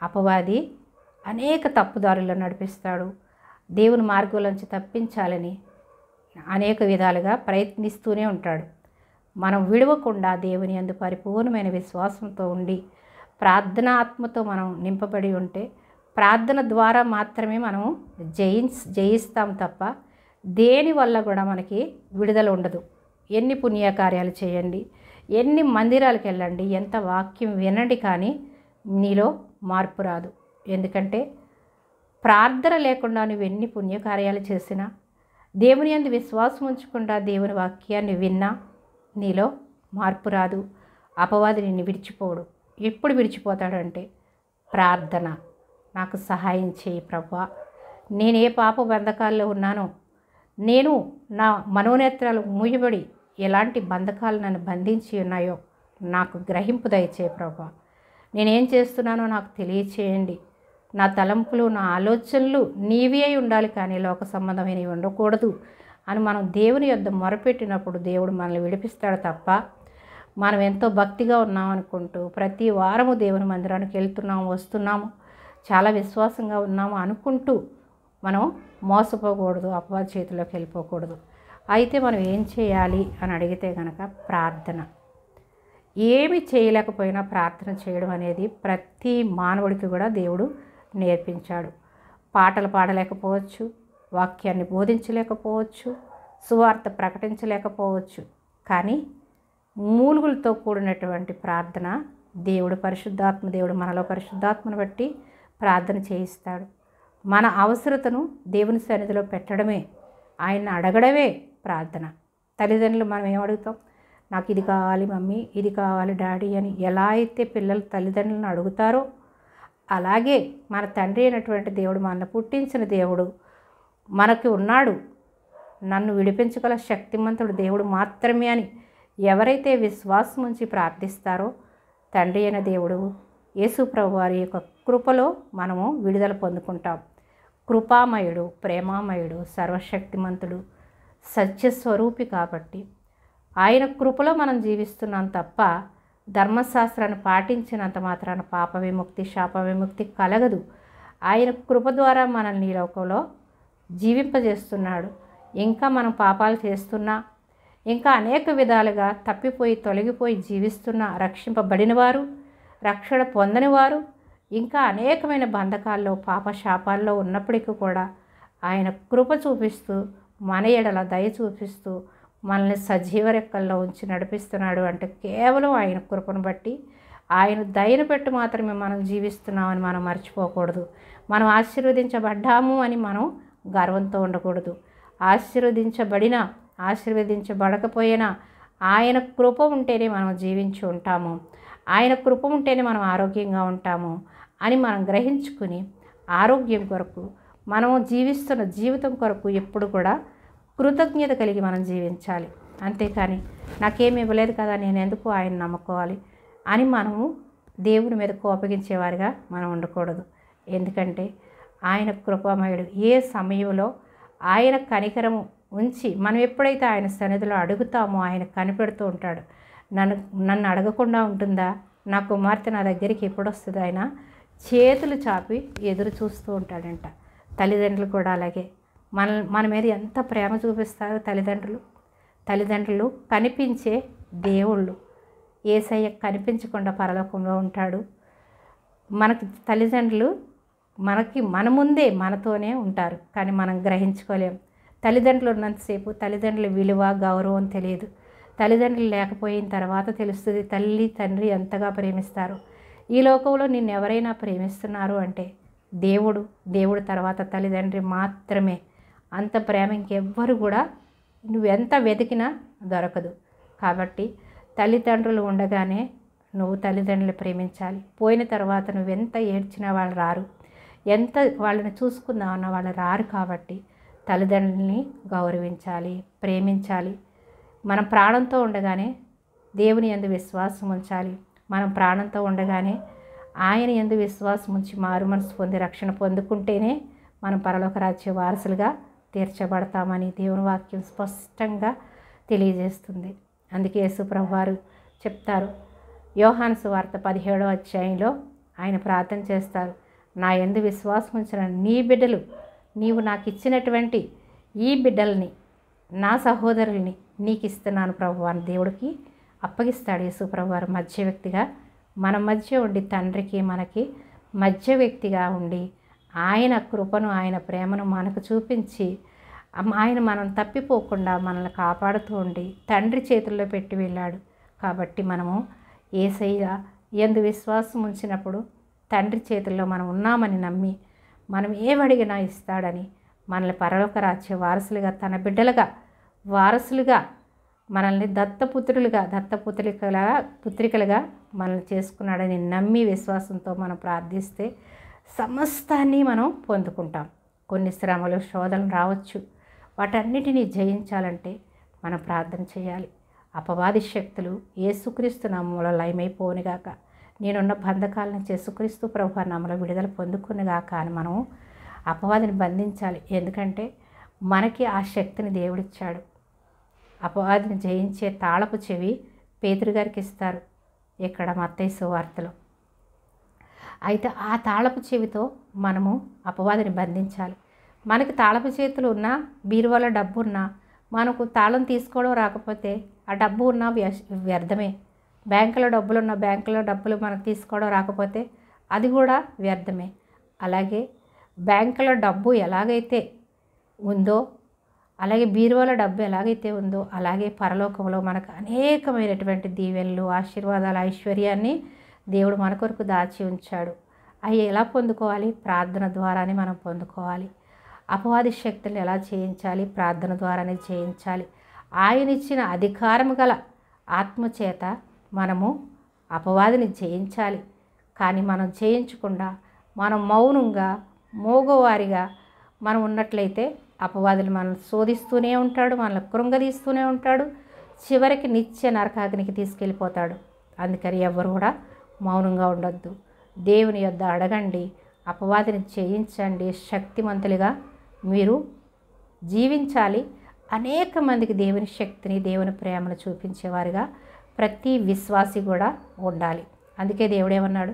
అపవాది అనేక తప్పుదారుల్లో నడిపిస్తాడు. దేవుని మార్గంలోంచి తప్పించాలని అనేక విధాలుగా ప్రయత్నిస్తూనే ఉంటాడు. మనం విడవకుండా దేవుని యందు పరిపూర్ణమైన విశ్వాసంతో ఉండి ప్రార్థనా ఆత్మతో మనం నింపబడి ఉంటే ప్రార్థన ద్వారా మాత్రమే మనం జయిస్తాం తప్ప దేని వల్ల కూడా మనకి విడుదల ఉండదు. ఎన్ని పుణ్యకార్యాలు చేయండి, ఎన్ని మందిరాలకు వెళ్ళండి, ఎంత వాక్యం వినండి, కానీ నీలో మార్పు రాదు. ఎందుకంటే ప్రార్థన లేకుండా నువ్వు ఎన్ని పుణ్యకార్యాలు చేసినా, దేవుని యందు విశ్వాసం ఉంచకుండా దేవుని వాక్యాన్ని విన్నా నీలో మార్పు రాదు. అపవాది నిన్ను విడిచిపోడు. ఎప్పుడు విడిచిపోతాడంటే ప్రార్థన. నాకు సహాయం చేయి ప్రభువా, నేను ఏ పాప బంధకాల్లో ఉన్నానో, నేను నా మనోనేత్రాలు మూయబడి ఎలాంటి బంధకాలు నన్ను బంధించి ఉన్నాయో నాకు గ్రహింపు దయచేయి ప్రభువా. నేనేం చేస్తున్నానో నాకు తెలియచేయండి. నా తలంపులు, నా ఆలోచనలు నీవే అయి ఉండాలి, కానీ లోక సంబంధమైనవి ఉండకూడదు అని మనం దేవుని యొద్ద మొరపెట్టినప్పుడు దేవుడు మనల్ని విడిపిస్తాడు తప్ప, మనం ఎంతో భక్తిగా ఉన్నాం అనుకుంటూ ప్రతి వారము దేవుని మందిరానికి వెళ్తున్నాము, వస్తున్నాము, చాలా విశ్వాసంగా ఉన్నాము అనుకుంటూ మనం మోసపోకూడదు, అపవాది చేతిలోకి వెళ్ళిపోకూడదు. అయితే మనం ఏం చేయాలి అని అడిగితే కనుక ప్రార్థన. ఏమి చేయలేకపోయినా ప్రార్థన చేయడం అనేది ప్రతి మానవుడికి కూడా దేవుడు నేర్పించాడు. పాటలు పాడలేకపోవచ్చు, వాక్యాన్ని బోధించలేకపోవచ్చు, సువార్త ప్రకటించలేకపోవచ్చు, కానీ మూలుగులతో కూడినటువంటి ప్రార్థన దేవుడు మనలో పరిశుద్ధాత్మను బట్టి ప్రార్థన చేయిస్తాడు. మన అవసరతను దేవుని సన్నిధిలో పెట్టడమే, ఆయన్ని అడగడమే ప్రార్థన. తల్లిదండ్రులు మనం ఏం అడుగుతాం? నాకు ఇది కావాలి మమ్మీ, ఇది కావాలి డాడీ అని ఎలా అయితే పిల్లలు తల్లిదండ్రులను అడుగుతారో, అలాగే మన తండ్రి అయినటువంటి దేవుడు, మనల్ని పుట్టించిన దేవుడు మనకి ఉన్నాడు, నన్ను విడిపించగల శక్తిమంతుడు దేవుడు మాత్రమే అని ఎవరైతే విశ్వాసం ఉంచి ప్రార్థిస్తారో తండ్రి అయిన దేవుడు యేసు ప్రభు వారి యొక్క కృపలో మనము విడుదల పొందుకుంటాం. కృపామయుడు, ప్రేమామయుడు, సర్వశక్తిమంతుడు, సత్యస్వరూపి కాబట్టి ఆయన కృపలో మనం జీవిస్తున్నాం తప్ప ధర్మశాస్త్రాన్ని పాటించినంత మాత్రాన పాప విముక్తి, శాప విముక్తి కలగదు. ఆయన కృప ద్వారా మనల్ని ఈ లోకంలో జీవింపజేస్తున్నాడు. ఇంకా మనం పాపాలు చేస్తున్నా, ఇంకా అనేక విధాలుగా తప్పిపోయి తొలగిపోయి జీవిస్తున్న రక్షింపబడిన వారు, రక్షణ పొందని వారు ఇంకా అనేకమైన బంధకాల్లో, పాప శాపాల్లో ఉన్నప్పటికీ కూడా ఆయన కృప చూపిస్తూ, మన ఎడల దయ చూపిస్తూ మనల్ని సజీవ రెక్కల్లో ఉంచి నడిపిస్తున్నాడు. అంటే కేవలం ఆయన కృపను బట్టి, ఆయన దయను పెట్టి మాత్రమే మనం జీవిస్తున్నామని మనం మర్చిపోకూడదు. మనం ఆశీర్వదించబడ్డాము అని మనం గర్వంతో ఉండకూడదు. ఆశీర్వదించబడకపోయినా ఆయన కృప ఉంటేనే మనం జీవించి ఉంటాము, ఆయన కృప ఉంటేనే మనం ఆరోగ్యంగా ఉంటాము అని మనం గ్రహించుకుని ఆరోగ్యం కొరకు, మనము జీవిస్తున్న జీవితం కొరకు ఎప్పుడు కూడా కృతజ్ఞత కలిగి మనం జీవించాలి. అంతేకాని నాకేమి ఇవ్వలేదు కదా, నేను ఎందుకు ఆయన నమ్ముకోవాలి అని మనము దేవుని మీద కోపగించేవారిగా మనం ఉండకూడదు. ఎందుకంటే ఆయన కృపామయుడు. ఏ సమయంలో ఆయన కనికరము ఉంచి మనం ఎప్పుడైతే ఆయన సన్నిధిలో అడుగుతామో ఆయన కనిపెడుతూ ఉంటాడు. నన్ను అడగకుండా ఉంటుందా, నా కుమార్తె నా దగ్గరికి ఎప్పుడు వస్తుంది, ఆయన చేతులు చాపి ఎదురు చూస్తూ ఉంటాడంట. తల్లిదండ్రులు కూడా అలాగే మన మీద ఎంత ప్రేమ చూపిస్తారు తల్లిదండ్రులు కనిపించే దేవుళ్ళు. యేసయ్య కనిపించకుండా పరలోకంలో ఉంటాడు. మనకి తల్లిదండ్రులు మన ముందే మనతోనే ఉంటారు, కానీ మనం గ్రహించుకోలేం. తల్లిదండ్రులు ఉన్నంతసేపు తల్లిదండ్రుల విలువ, గౌరవం తెలియదు. తల్లిదండ్రులు లేకపోయిన తర్వాత తెలుస్తుంది తల్లి తండ్రి ఎంతగా ప్రేమిస్తారు. ఈ లోకంలో నిన్ను ఎవరైనా ప్రేమిస్తున్నారు అంటే దేవుడు తర్వాత తల్లిదండ్రి మాత్రమే. అంత ప్రేమ ఇంకెవ్వరు కూడా నువ్వెంత వెతికినా దొరకదు. కాబట్టి తల్లిదండ్రులు ఉండగానే నువ్వు తల్లిదండ్రులు ప్రేమించాలి. పోయిన తర్వాత నువ్వెంత ఏడ్చినా వాళ్ళు రారు, ఎంత వాళ్ళని చూసుకుందామన్నా వాళ్ళు రారు. కాబట్టి తల్లిదండ్రులని గౌరవించాలి, ప్రేమించాలి. మనం ప్రాణంతో ఉండగానే దేవుని యందు విశ్వాసం ఉంచాలి. మనం ప్రాణంతో ఉండగానే ఆయన యందు విశ్వాసం ఉంచి మారు మనసు పొంది రక్షణ పొందుకుంటేనే మనం పరలోక రాజ్య వారసులుగా తీర్చబడతామని దేవుని వాక్యం స్పష్టంగా తెలియజేస్తుంది. అందుకే యేసు ప్రభువారు చెప్తారు, యోహాను సువార్త 17వ అధ్యాయంలో ఆయన ప్రార్థన చేస్తారు, నా యందు విశ్వాసం ఉంచిన నీ బిడ్డలు, నీవు నాకు ఇచ్చినటువంటి ఈ బిడ్డల్ని, నా సహోదరుల్ని నీకు ఇస్తున్నాను ప్రభు అని దేవుడికి అప్పగిస్తాడు. యేసు ప్రభువారు మధ్య వ్యక్తిగా మన మధ్య ఉండి, తండ్రికి మనకి మధ్య వ్యక్తిగా ఉండి ఆయన కృపను, ఆయన ప్రేమను మనకు చూపించి ఆయన మనం తప్పిపోకుండా మనల్ని కాపాడుతూ ఉండి తండ్రి చేతుల్లో పెట్టి వెళ్ళాడు. కాబట్టి మనము యేసయ్య యందు విశ్వాసం ఉంచినప్పుడు తండ్రి చేతుల్లో మనం ఉన్నామని నమ్మి మనం ఏమడిగినా ఇస్తాడని మనల్ని పరలోక రాజ్య వారసులుగా తన బిడ్డలుగా వారసులుగా మనల్ని పుత్రికలుగా మనల్ని చేసుకున్నాడని నమ్మి విశ్వాసంతో మనం ప్రార్థిస్తే సమస్తాన్ని మనం పొందుకుంటాం. కొన్ని శ్రమలు శోధనలు రావచ్చు. వాటన్నిటినీ జయించాలంటే మనం ప్రార్థన చేయాలి. అపవాది శక్తులు యేసుక్రీస్తు నామములో లయమైపోనుగాక. నేనున్న బంధకాల నుంచి యేసుక్రీస్తు ప్రభువు నామములో విడుదల పొందుకునిగాక అని మనం అపవాదిని బంధించాలి. ఎందుకంటే మనకి ఆ శక్తిని దేవుడిచ్చాడు. అపవాదిని జయించే తాళపు చెవి పేతురు గారికి ఇస్తారు ఇక్కడ మత్తయి సువార్తలో. అయితే ఆ తాళపు చెవితో మనము అపవాదిని బంధించాలి. మనకి తాళపు చేతులు ఉన్నా, బీరువాలో డబ్బు ఉన్నా, మనకు తాళం తీసుకోవడం రాకపోతే ఆ డబ్బు ఉన్నా వ్యర్థమే. బ్యాంకులో డబ్బులున్నా, బ్యాంకులో డబ్బులు మనకు తీసుకోవడం రాకపోతే అది కూడా వ్యర్థమే. అలాగే బ్యాంకులో డబ్బు ఎలాగైతే ఉందో, అలాగే బీరువాలో డబ్బు ఎలాగైతే ఉందో, అలాగే పరలోకంలో మనకు అనేకమైనటువంటి దీవెనలు, ఆశీర్వాదాలు, ఐశ్వర్యాన్ని దేవుడు మన కొరకు దాచి ఉంచాడు. అవి ఎలా పొందుకోవాలి? ప్రార్థన ద్వారానే మనం పొందుకోవాలి. అపవాది శక్తులను ఎలా చేయించాలి? ప్రార్థన ద్వారానే చేయించాలి. ఆయన ఇచ్చిన అధికారం గల ఆత్మచేత మనము అపవాదిని జయించాలి. కానీ మనం జయించకుండా మనం మౌనంగా మోగవారిగా మనం ఉన్నట్లయితే అపవాదులు మనల్ని శోధిస్తూనే ఉంటాడు, మనల్ని కృంగదీస్తూనే ఉంటాడు, చివరికి నిత్య నరకాగ్నికి తీసుకెళ్ళిపోతాడు. అందుకని ఎవరు కూడా మౌనంగా ఉండొద్దు. దేవుని యొద్ద అడగండి, అపవాదిని జయించండి, శక్తిమంతులుగా మీరు జీవించాలి. అనేక మందికి దేవుని శక్తిని, దేవుని ప్రేమను చూపించేవారుగా ప్రతి విశ్వాసి కూడా ఉండాలి. అందుకే దేవుడు ఏమన్నాడు?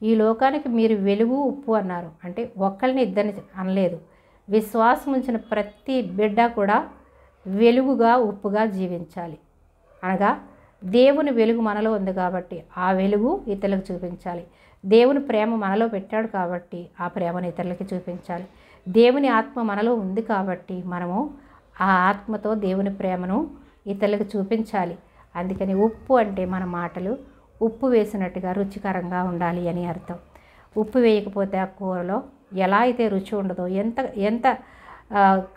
ఈ లోకానికి మీరు వెలుగు ఉప్పు అన్నారు. అంటే ఒక్కరిని ఇద్దరిని అనలేదు. విశ్వాసం ఉంచిన ప్రతి బిడ్డ కూడా వెలుగుగా ఉప్పుగా జీవించాలి. అనగా దేవుని వెలుగు మనలో ఉంది కాబట్టి ఆ వెలుగు ఇతరులకు చూపించాలి. దేవుని ప్రేమ మనలో పెట్టాడు కాబట్టి ఆ ప్రేమను ఇతరులకి చూపించాలి. దేవుని ఆత్మ మనలో ఉంది కాబట్టి మనము ఆ ఆత్మతో దేవుని ప్రేమను ఇతరులకు చూపించాలి. అందుకని ఉప్పు అంటే మన మాటలు ఉప్పు వేసినట్టుగా రుచికరంగా ఉండాలి అని అర్థం. ఉప్పు వేయకపోతే ఆ కూరలో ఎలా అయితే రుచి ఉండదో, ఎంత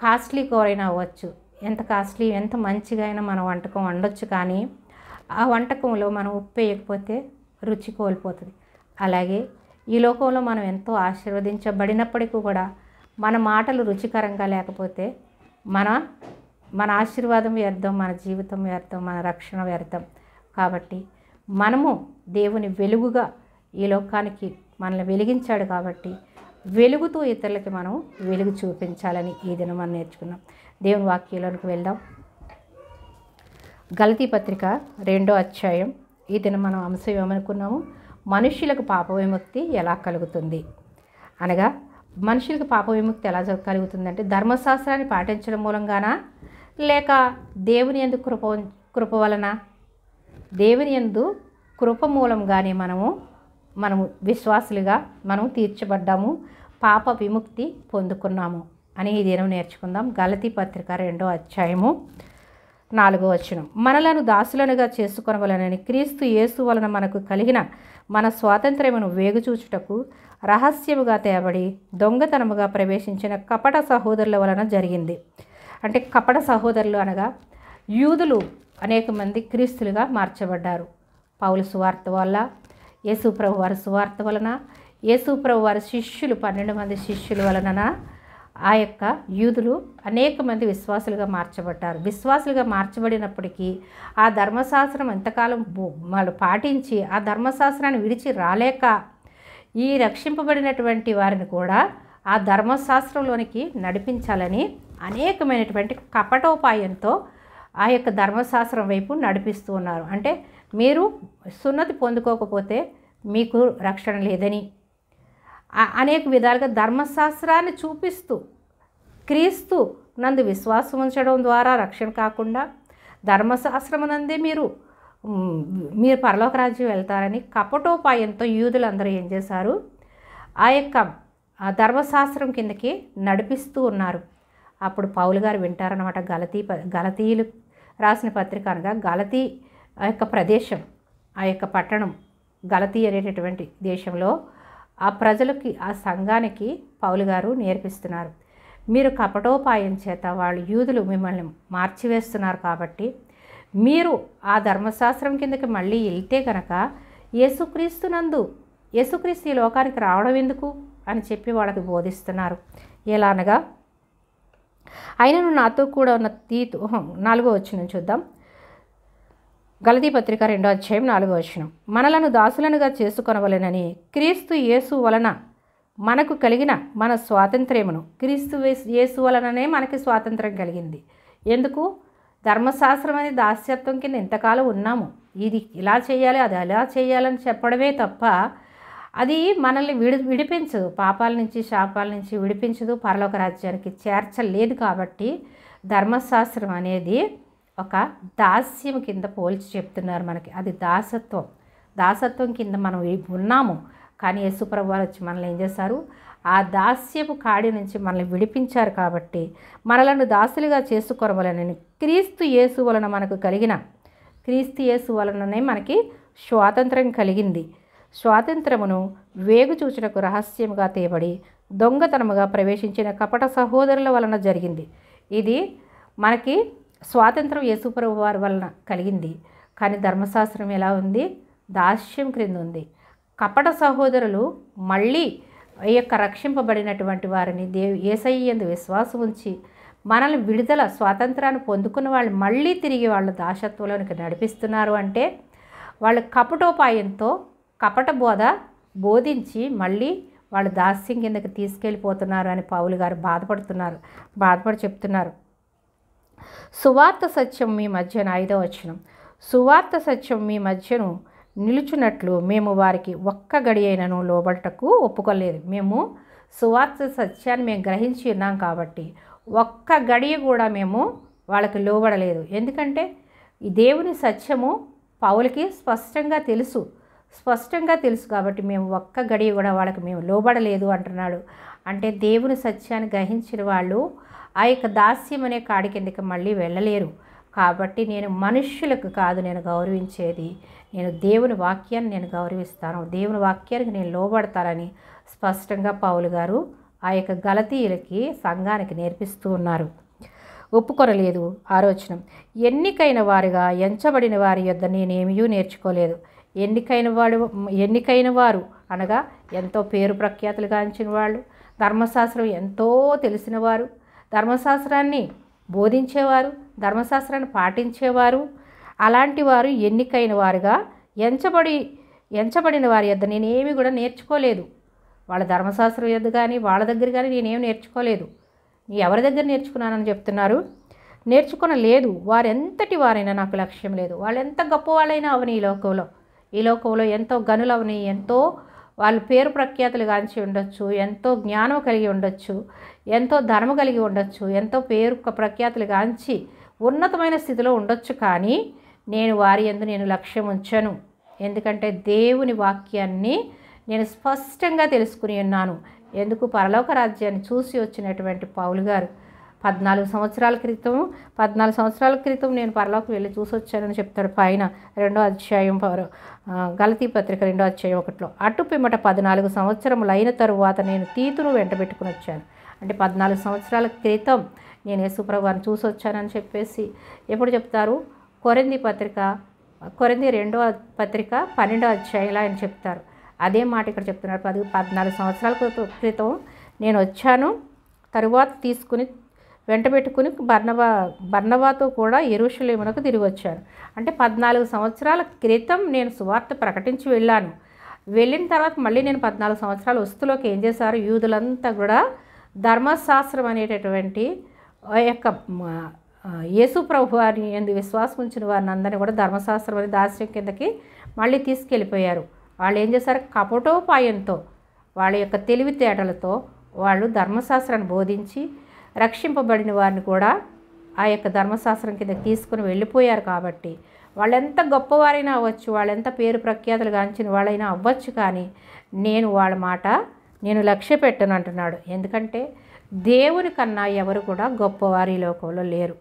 కాస్ట్లీ కూర అయినా అవ్వచ్చు, ఎంత మంచిగా అయినా మనం వంటకం వండొచ్చు, కానీ ఆ వంటకంలో మనం ఉప్పు వేయకపోతే రుచి కోల్పోతుంది. అలాగే ఈ లోకంలో మనం ఎంతో ఆశీర్వదించబడినప్పటికీ కూడా మన మాటలు రుచికరంగా లేకపోతే మన ఆశీర్వాదం వ్యర్థం, మన జీవితం వ్యర్థం, మన రక్షణ వ్యర్థం. కాబట్టి మనము దేవుని వెలుగుగా ఈ లోకానికి మనల్ని వెలిగించాడు కాబట్టి వెలుగుతో ఇతరులకి మనం వెలుగు చూపించాలని ఈ దినం మనం నేర్చుకున్నాం. దేవుని వాక్యంలోనికి వెళ్దాం. గలతీ పత్రిక 2వ అధ్యాయం. ఈ దినం మనం అంశం ఏమనుకున్నాము? మనుష్యులకు పాప విముక్తి ఎలా కలుగుతుంది అనగా, మనుషులకు పాప విముక్తి ఎలా కలుగుతుందంటే ధర్మశాస్త్రాన్ని పాటించడం మూలంగానా, లేక దేవుని యందు కృప వలన? దేవుని యందు కృప మూలంగానే మనము విశ్వాసులుగా మనం తీర్చబడ్డాము, పాప విముక్తి పొందుకున్నాము అని ఈ దినం నేర్చుకుందాం. గలతీ పత్రిక 2వ అధ్యాయము 4వ వచనం. మనలను దాసులనుగా చేసుకొనవలనని క్రీస్తు యేసు వలన మనకు కలిగిన మన స్వాతంత్ర్యమును వేగుచూచుటకు రహస్యముగా తేబడి దొంగతనముగా ప్రవేశించిన కపట సహోదరుల వలన జరిగింది. అంటే కపట సహోదరులు అనగా యూదులు అనేక మంది క్రీస్తులుగా మార్చబడ్డారు. పౌలు సువార్త వల్ల, యేసు ప్రభు వారి సువార్త వలన, యేసు ప్రభు వారి శిష్యులు 12 మంది శిష్యుల వలన ఆ యొక్క యూదులు అనేక మంది విశ్వాసులుగా మార్చబడ్డారు. విశ్వాసులుగా మార్చబడినప్పటికీ ఆ ధర్మశాస్త్రం ఎంతకాలం వాళ్ళు పాటించి ఆ ధర్మశాస్త్రాన్ని విడిచి రాలేక ఈ రక్షింపబడినటువంటి వారిని కూడా ఆ ధర్మశాస్త్రంలోనికి నడిపించాలని అనేకమైనటువంటి కపటోపాయంతో ఆ యొక్క ధర్మశాస్త్రం వైపు నడిపిస్తూ ఉన్నారు. అంటే మీరు సున్నతి పొందుకోకపోతే మీకు రక్షణ లేదని అనేక విధాలుగా ధర్మశాస్త్రాన్ని చూపిస్తూ క్రీస్తు నందు విశ్వాసం ఉంచడం ద్వారా రక్షణ కాకుండా ధర్మశాస్త్రమునందే మీరు పరలోక రాజ్యం వెళ్తారని కపటోపాయంతో యూదులందరూ ఏం చేశారు? ఆ యొక్క ధర్మశాస్త్రం కిందకి నడిపిస్తూ ఉన్నారు. అప్పుడు పౌలు గారు వింటారనమాట. గలతీయులు రాసిన పత్రిక అనగా గలతీ ఆ యొక్క ప్రదేశం, ఆ యొక్క పట్టణం గలతీ అనేటటువంటి దేశంలో ఆ ప్రజలకి, ఆ సంఘానికి పౌలు గారు నేర్పిస్తున్నారు. మీరు కపటోపాయం చేత వాళ్ళు యూదులు మిమ్మల్ని మార్చివేస్తున్నారు కాబట్టి మీరు ఆ ధర్మశాస్త్రం కిందకి మళ్ళీ వెళ్తే కనుక యేసుక్రీస్తు ఈ లోకానికి రావడం ఎందుకు అని చెప్పి వాళ్ళకి బోధిస్తున్నారు. ఎలా అనగా, అయినను నాతో కూడా ఉన్న తీతు 4వ వచనం చూద్దాం. గలతీ పత్రిక 2వ అధ్యాయం 4వ వచనం. మనలను దాసులనుగా చేసుకొనవలెనని క్రీస్తు యేసు వలన మనకు కలిగిన మన స్వాతంత్ర్యమును, క్రీస్తు యేసు వలననే మనకి స్వాతంత్రం కలిగింది. ఎందుకు? ధర్మశాస్త్రం అనే దాస్యత్వం కింద ఎంతకాలం ఉన్నాము. ఇది ఇలా చేయాలి, అది అలా చేయాలని చెప్పడమే తప్ప అది మనల్ని విడిపించదు. పాపాల నుంచి, శాపాల నుంచి విడిపించదు, పరలోక రాజ్యానికి చేర్చలేదు. కాబట్టి ధర్మశాస్త్రం అనేది ఒక దాస్యం కింద పోల్చి చెప్తున్నారు మనకి. అది దాసత్వం కింద మనం ఉన్నాము. కానీ యేసుప్రభు వారు వచ్చి మనల్ని ఏం చేశారు? ఆ దాస్యపు కాడి నుంచి మనల్ని విడిపించారు. కాబట్టి మనలను దాసులుగా చేసుకొనవలెనని క్రీస్తు యేసు వలన మనకు కలిగిన, క్రీస్తు యేసు వలననే మనకి స్వాతంత్రం కలిగింది. స్వాతంత్రమును వేగు చూచుటకు రహస్యముగా తేబడి దొంగతనముగా ప్రవేశించిన కపట సహోదరుల వలన జరిగింది. ఇది మనకి స్వాతంత్రం యేసుప్రభు వారి వలన కలిగింది. కానీ ధర్మశాస్త్రం ఎలా ఉంది? దాస్యం క్రింద ఉంది. కపట సహోదరులు మళ్ళీ ఈ యొక్క రక్షింపబడినటువంటి వారిని యేసయ్య యందు విశ్వాసం ఉంచి మనల్ని విడుదల, స్వాతంత్రాన్ని పొందుకున్న వాళ్ళు మళ్ళీ తిరిగి వాళ్ళ దాసత్వంలోనికి నడిపిస్తున్నారు. అంటే వాళ్ళు కపటోపాయంతో కపట బోధించి మళ్ళీ వాళ్ళు దాస్యం కిందకి తీసుకెళ్ళిపోతున్నారు అని పౌలు గారు బాధపడి చెప్తున్నారు. సువార్త సత్యం మీ మధ్యన 5వ వచనం. సువార్త సత్యం మీ మధ్యను నిలుచున్నట్లు మేము వారికి ఒక్క గడి అయినను లోబడటకు ఒప్పుకోలేదు. మేము సువార్త సత్యాన్ని మేము గ్రహించి ఉన్నాం కాబట్టి ఒక్క గడియ కూడా మేము వాళ్ళకి లోబడలేదు. ఎందుకంటే ఈ దేవుని సత్యము పౌలకి స్పష్టంగా తెలుసు కాబట్టి మేము ఒక్క గడియ కూడా వాళ్ళకి మేము లోబడలేదు అంటున్నాడు. అంటే దేవుని సత్యాన్ని గ్రహించిన వాళ్ళు ఆ యొక్క దాస్యం అనే కాడి కిందకి మళ్ళీ వెళ్ళలేరు. కాబట్టి నేను మనుష్యులకు కాదు నేను గౌరవించేది, నేను దేవుని వాక్యాన్ని నేను గౌరవిస్తాను, దేవుని వాక్యానికి నేను లోబడతానని స్పష్టంగా పౌలు గారు ఆ యొక్క గలతీయులకి, సంఘానికి నేర్పిస్తూ ఉన్నారు. ఒప్పుకొనలేదు. 6వ వచనం. ఎన్నికైన వారుగా ఎంచబడిన వారి యొద్ద నేనేమీ నేర్చుకోలేదు. ఎన్నికైన వారు అనగా ఎంతో పేరు ప్రఖ్యాతులు గాంచిన వాళ్ళు, ధర్మశాస్త్రం ఎంతో తెలిసిన వారు, ధర్మశాస్త్రాన్ని బోధించేవారు, ధర్మశాస్త్రాన్ని పాటించేవారు, అలాంటి వారు ఎన్నికైన వారుగా ఎంచబడిన వారి యొద్ద నేనేమి కూడా నేర్చుకోలేదు. వాళ్ళ ధర్మశాస్త్రం యొద్ద కానీ వాళ్ళ దగ్గర కానీ నేనేమి నేర్చుకోలేదు. ఎవరి దగ్గర నేర్చుకున్నానని చెప్తున్నారు? నేర్చుకొనలేదు. వారెంతటి వారైనా నాకు లక్ష్యం లేదు. వాళ్ళు ఎంత గొప్పవాళ్ళైనా అవని ఈ లోకంలో ఎంతో గనులవని, ఎంతో వాళ్ళు పేరు ప్రఖ్యాతులు గాంచి ఉండొచ్చు, ఎంతో జ్ఞానం కలిగి ఉండొచ్చు, ఎంతో ధర్మం కలిగి ఉండొచ్చు, ఎంతో పేరు ప్రఖ్యాతులు గాంచి ఉన్నతమైన స్థితిలో ఉండొచ్చు. కానీ నేను వారి యందు నేను లక్ష్యం ఉంచను. ఎందుకంటే దేవుని వాక్యాన్ని నేను స్పష్టంగా తెలుసుకుని ఉన్నాను. ఎందుకు? పరలోక రాజ్యాన్ని చూసి వచ్చినటువంటి పౌలు గారు 14 సంవత్సరాల క్రితం నేను పరలోకి వెళ్ళి చూసి వచ్చానని చెప్తాడు పైన 2వ అధ్యాయం గలతీ పత్రిక 2వ అధ్యాయం 1లో. అటు పిమ్మట 14 సంవత్సరములు అయిన తరువాత నేను తీతును వెంట పెట్టుకుని వచ్చాను. అంటే 14 సంవత్సరాల క్రితం నేను యేసుప్రభువారిని చూసి వచ్చానని చెప్పేసి ఎప్పుడు చెప్తారు? కొరింథీ 2వ పత్రిక 12వ అధ్యాయంలో ఆయన చెప్తారు. అదే మాట ఇక్కడ చెప్తున్నారు. 14 సంవత్సరాల క్రితం నేను వచ్చాను, తరువాత తీసుకుని వెంట పెట్టుకుని బర్నబాతో కూడా యెరూషలేమునకు తిరిగి వచ్చాను. అంటే 14 సంవత్సరాల క్రితం నేను సువార్త ప్రకటించి వెళ్ళిన తర్వాత మళ్ళీ నేను 14 సంవత్సరాలు వస్తులోకి ఏం చేశారు? యూదులంతా కూడా ధర్మశాస్త్రం అనేటటువంటి ఆ యొక్క యేసు ప్రభు వారిని యందు విశ్వాసం ఉంచిన వారిని అందరినీ కూడా ధర్మశాస్త్రం అనే దాస్యం కిందకి మళ్ళీ తీసుకెళ్ళిపోయారు. వాళ్ళు ఏం చేశారు? కపటోపాయంతో, వాళ్ళ యొక్క తెలివితేటలతో వాళ్ళు ధర్మశాస్త్రాన్ని బోధించి రక్షింపబడిన వారిని కూడా ఆ యొక్క ధర్మశాస్త్రం కింద తీసుకుని వెళ్ళిపోయారు. కాబట్టి వాళ్ళెంత గొప్పవారైనా అవ్వచ్చు, వాళ్ళెంత పేరు ప్రఖ్యాతులు గాంచిన వాళ్ళైనా అవ్వచ్చు, కానీ నేను వాళ్ళ మాట నేను లక్ష్య పెట్టను అంటున్నాడు. ఎందుకంటే దేవుని కన్నా ఎవరు కూడా గొప్పవారు ఈ లోకంలో లేరు.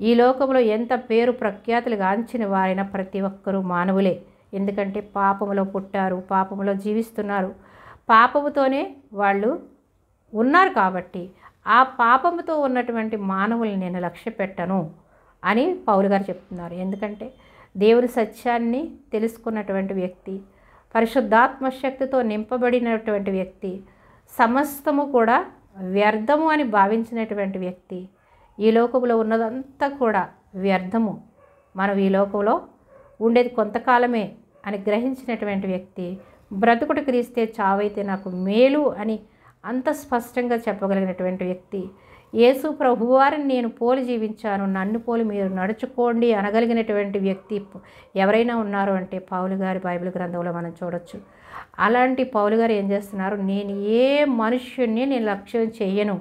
ఈ లోకంలో ఎంత పేరు ప్రఖ్యాతులు గాంచిన వారైనా ప్రతి ఒక్కరూ మానవులే. ఎందుకంటే పాపములో పుట్టారు, పాపములో జీవిస్తున్నారు, పాపముతోనే వాళ్ళు ఉన్నారు కాబట్టి ఆ పాపముతో ఉన్నటువంటి మానవుల్ని నేను లక్ష్య పెట్టను అని పౌలు గారు చెప్తున్నారు. ఎందుకంటే దేవుని సత్యాన్ని తెలుసుకున్నటువంటి వ్యక్తి, పరిశుద్ధాత్మ శక్తితో నింపబడినటువంటి వ్యక్తి, సమస్తము కూడా వ్యర్థము అని భావించినటువంటి వ్యక్తి, ఈ లోకంలో ఉన్నదంతా కూడా వ్యర్థము, మనం ఈ లోకంలో ఉండేది కొంతకాలమే అని గ్రహించినటువంటి వ్యక్తి, బ్రతుకుడు క్రీస్తే చావైతే నాకు మేలు అని అంత స్పష్టంగా చెప్పగలిగినటువంటి వ్యక్తి, యేసు ప్రభువారిని నేను పోలి జీవించాను, నన్ను పోలి మీరు నడుచుకోండి అనగలిగినటువంటి వ్యక్తి ఎవరైనా ఉన్నారు అంటే పౌలు గారి బైబిల్ గ్రంథంలో మనం చూడొచ్చు. అలాంటి పౌలు గారు ఏం చేస్తున్నారు, నేను ఏ మనుష్యుని నేను లక్ష్యం చేయను,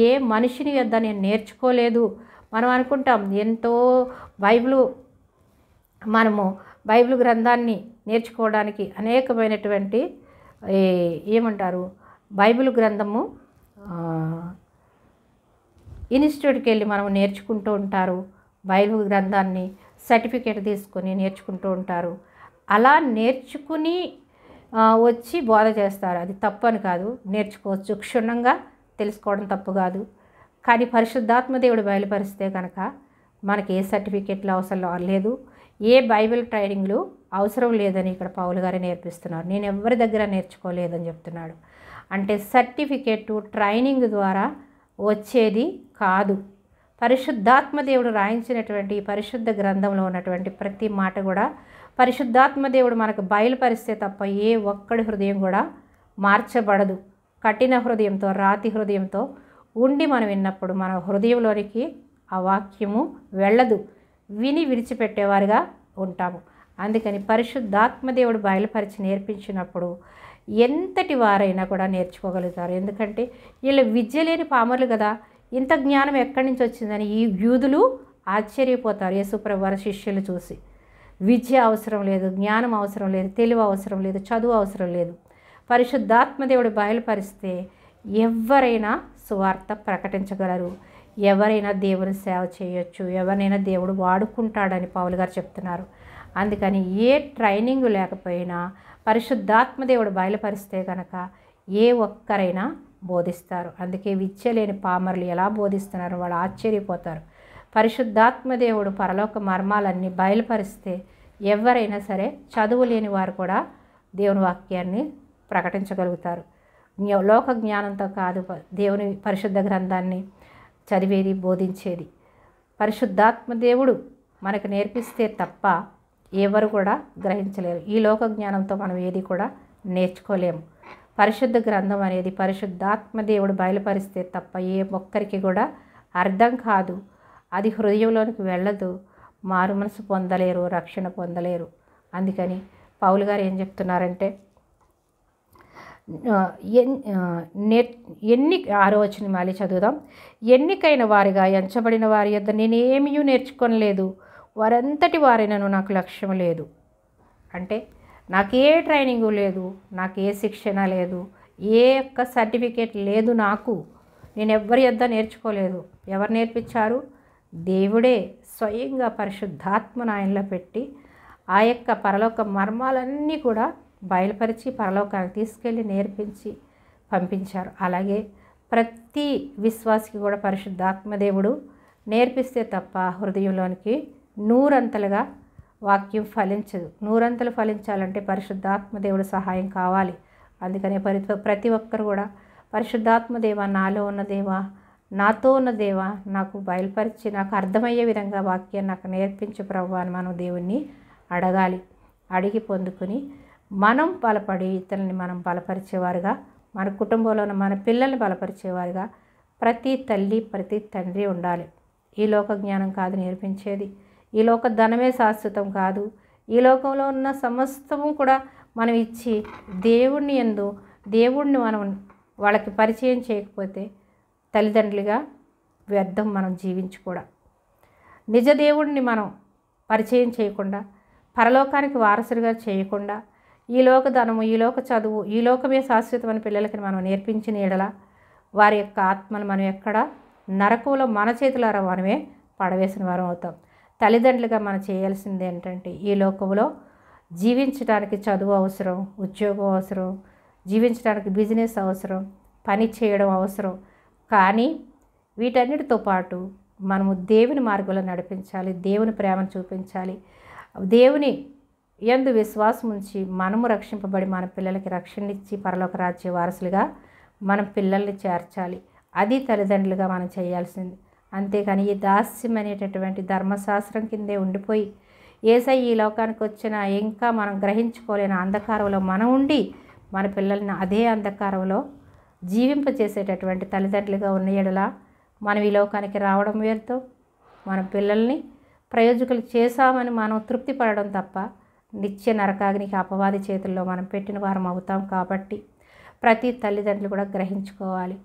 ఏ మనిషిని వద్ద నేను నేర్చుకోలేదు. మనం అనుకుంటాం ఎంతో బైబిల్ గ్రంథాన్ని నేర్చుకోవడానికి అనేకమైనటువంటి ఏమంటారు బైబిల్ గ్రంథము ఇన్స్టిట్యూట్కి వెళ్ళి మనం నేర్చుకుంటూ ఉంటారు. బైబిల్ గ్రంథాన్ని సర్టిఫికేట్ తీసుకొని నేర్చుకుంటూ ఉంటారు. అలా నేర్చుకుని వచ్చి బోధ చేస్తారు. అది తప్పు అని కాదు, నేర్చుకోవచ్చు, క్షుణ్ణంగా తెలుసుకోవడం తప్పు కాదు. కానీ పరిశుద్ధాత్మ దేవుడు బయలుపరిస్తే కనుక మనకి ఏ సర్టిఫికేట్లు అవసరం లేదు, ఏ బైబిల్ ట్రైనింగ్లు అవసరం లేదని ఇక్కడ పౌలు గారే నేర్పిస్తున్నారు. నేను ఎవరి దగ్గర నేర్చుకోలేదని చెప్తున్నాడు. అంటే సర్టిఫికేటు ట్రైనింగ్ ద్వారా వచ్చేది కాదు. పరిశుద్ధాత్మ దేవుడు రాయించినటువంటి పరిశుద్ధ గ్రంథంలో ఉన్నటువంటి ప్రతి మాట కూడా పరిశుద్ధాత్మ దేవుడు మనకు బయలుపరిస్తే తప్ప ఏ ఒక్కడి హృదయం కూడా మార్చబడదు. కఠిన హృదయంతో, రాతి హృదయంతో ఉండి మనం విన్నప్పుడు మన హృదయంలోనికి ఆ వాక్యము వెళ్ళదు, విని విడిచిపెట్టేవారుగా ఉంటాము. అందుకని పరిశుద్ధాత్మ దేవుడు బయలుపరిచి నేర్పించినప్పుడు ఎంతటి వారైనా కూడా నేర్చుకోగలుగుతారు. ఎందుకంటే వీళ్ళు విద్య లేని పామరులు కదా, ఇంత జ్ఞానం ఎక్కడి నుంచి వచ్చిందని ఈ యూదులు ఆశ్చర్యపోతారు యేసుప్రభు వారి శిష్యులు చూసి. విద్య అవసరం లేదు, జ్ఞానం అవసరం లేదు, తెలివి అవసరం లేదు, చదువు అవసరం లేదు. పరిశుద్ధాత్మ దేవుడు బయలుపరిస్తే ఎవరైనా సువార్త ప్రకటించగలరు, ఎవరైనా దేవుని సేవ చేయొచ్చు, ఎవరినైనా దేవుడు వాడుకుంటాడని పౌలు గారు చెప్తున్నారు. అందుకని ఏ ట్రైనింగ్ లేకపోయినా పరిశుద్ధాత్మ దేవుడు బయలుపరిస్తే కనుక ఏ ఒక్కరైనా బోధిస్తారు. అందుకే విద్య లేని పామరులు ఎలా బోధిస్తున్నారు వాళ్ళు ఆశ్చర్యపోతారు. పరిశుద్ధాత్మ దేవుడు పరలోక మర్మాలన్నీ బయలుపరిస్తే ఎవరైనా సరే చదువు లేని వారు కూడా దేవుని వాక్యాన్ని ప్రకటించగలుగుతారు. లోక జ్ఞానంతో కాదు దేవుని పరిశుద్ధ గ్రంథాన్ని చదివేది, బోధించేది. పరిశుద్ధాత్మ దేవుడు మనకు నేర్పిస్తే తప్ప ఎవరు కూడా గ్రహించలేరు. ఈ లోక జ్ఞానంతో మనం ఏది కూడా నేర్చుకోలేము. పరిశుద్ధ గ్రంథం అనేది పరిశుద్ధాత్మ దేవుడు బయలుపరిస్తే తప్ప ఏ ఒక్కరికి కూడా అర్థం కాదు, అది హృదయంలోనికి వెళ్ళదు, మారు మనసు పొందలేరు, రక్షణ పొందలేరు. అందుకని పౌలు గారు ఏం చెప్తున్నారంటే ఆలోచన మళ్ళీ చదువుదాం. ఎన్నికైన వారిగా ఎంచబడిన వారి యొద్ద నేనేమీ నేర్చుకోలేదు, వారంతటి వారైనను నాకు లక్ష్యం లేదు. అంటే నాకే ట్రైనింగు లేదు, నాకు ఏ శిక్షణ లేదు, ఏ ఒక్క సర్టిఫికేట్ లేదు, నేను ఎవరి యొద్ద నేర్చుకోలేదు. ఎవరు నేర్పించారు? దేవుడే స్వయంగా పరిశుద్ధాత్మను ఆయనలో పెట్టి ఆ యొక్క పరలోక మర్మాలన్నీ కూడా బయలుపరిచి పరలోకానికి తీసుకెళ్ళి నేర్పించి పంపించారు. అలాగే ప్రతి విశ్వాసికి కూడా పరిశుద్ధాత్మ దేవుడు నేర్పిస్తే తప్ప హృదయంలోనికి నూరంతలుగా వాక్యం ఫలించదు. నూరంతలు ఫలించాలంటే పరిశుద్ధాత్మ దేవుడు సహాయం కావాలి. అందుకనే ప్రతి ఒక్కరు కూడా పరిశుద్ధాత్మ దేవా, నాలో ఉన్న దేవా, నాతో ఉన్న దేవా, నాకు బయలుపరిచి నాకు అర్థమయ్యే విధంగా వాక్యాన్ని నాకు నేర్పించు ప్రభువా అని మనం దేవుణ్ణి అడగాలి. అడిగి పొందుకుని మనం బలపడి ఇతరులని మనం బలపరిచేవారుగా, మన కుటుంబంలో ఉన్న మన పిల్లల్ని బలపరిచేవారుగా ప్రతి తల్లి ప్రతి తండ్రి ఉండాలి. ఈ లోక జ్ఞానం కాదు నేర్పించేది, ఈ లోక ధనమే శాశ్వతం కాదు. ఈ లోకంలో ఉన్న సమస్తము కూడా మనం ఇచ్చి దేవుణ్ణి మనం వాళ్ళకి పరిచయం చేయకపోతే తల్లిదండ్రులుగా వ్యర్థం మనం జీవించి కూడా. నిజ దేవుణ్ణి మనం పరిచయం చేయకుండా, పరలోకానికి వారసులుగా చేయకుండా, ఈ లోక ధనము, ఈ లోక చదువు, ఈ లోకమే శాశ్వతమైన పిల్లలకి మనం నేర్పించిన ఎడల వారి యొక్క ఆత్మను మనం ఎక్కడ నరకంలో మన చేతులారా మనమే పడవేసిన వారం అవుతాం. తల్లిదండ్రులుగా మనం చేయాల్సింది ఏంటంటే ఈ లోకంలో జీవించడానికి చదువు అవసరం, ఉద్యోగం అవసరం, జీవించడానికి బిజినెస్ అవసరం, పని చేయడం అవసరం. కానీ వీటన్నిటితో పాటు మనము దేవుని మార్గంలో నడిపించాలి, దేవుని ప్రేమను చూపించాలి. దేవుని యందు విశ్వాసం ఉంచి మనము రక్షింపబడి మన పిల్లలకి రక్షణనిచ్చి పరలోక రాజ్య వారసులుగా మనం పిల్లల్ని చేర్చాలి. అది తల్లిదండ్రులుగా మనం చేయాల్సింది. అంతేకాని ఈ దాస్యం అనేటటువంటి ధర్మశాస్త్రం కిందే ఉండిపోయి యేసయ్య ఈ లోకానికి వచ్చిన ఇంకా మనం గ్రహించుకోలేని అంధకారంలో మనం ఉండి మన పిల్లల్ని అదే అంధకారంలో జీవింపచేసేటటువంటి తల్లిదండ్రులుగా ఉన్న యెడల మనం ఈ లోకానికి రావడం వ్యర్థం. మన పిల్లల్ని ప్రయోజకులు చేశామని మనం తృప్తి పడడం తప్ప నిత్య నరకాగ్నికి అపవాది చేతుల్లో మనం పెట్టిన వారం అవుతాం. కాబట్టి ప్రతి తల్లిదండ్రులు కూడా గ్రహించుకోవాలి,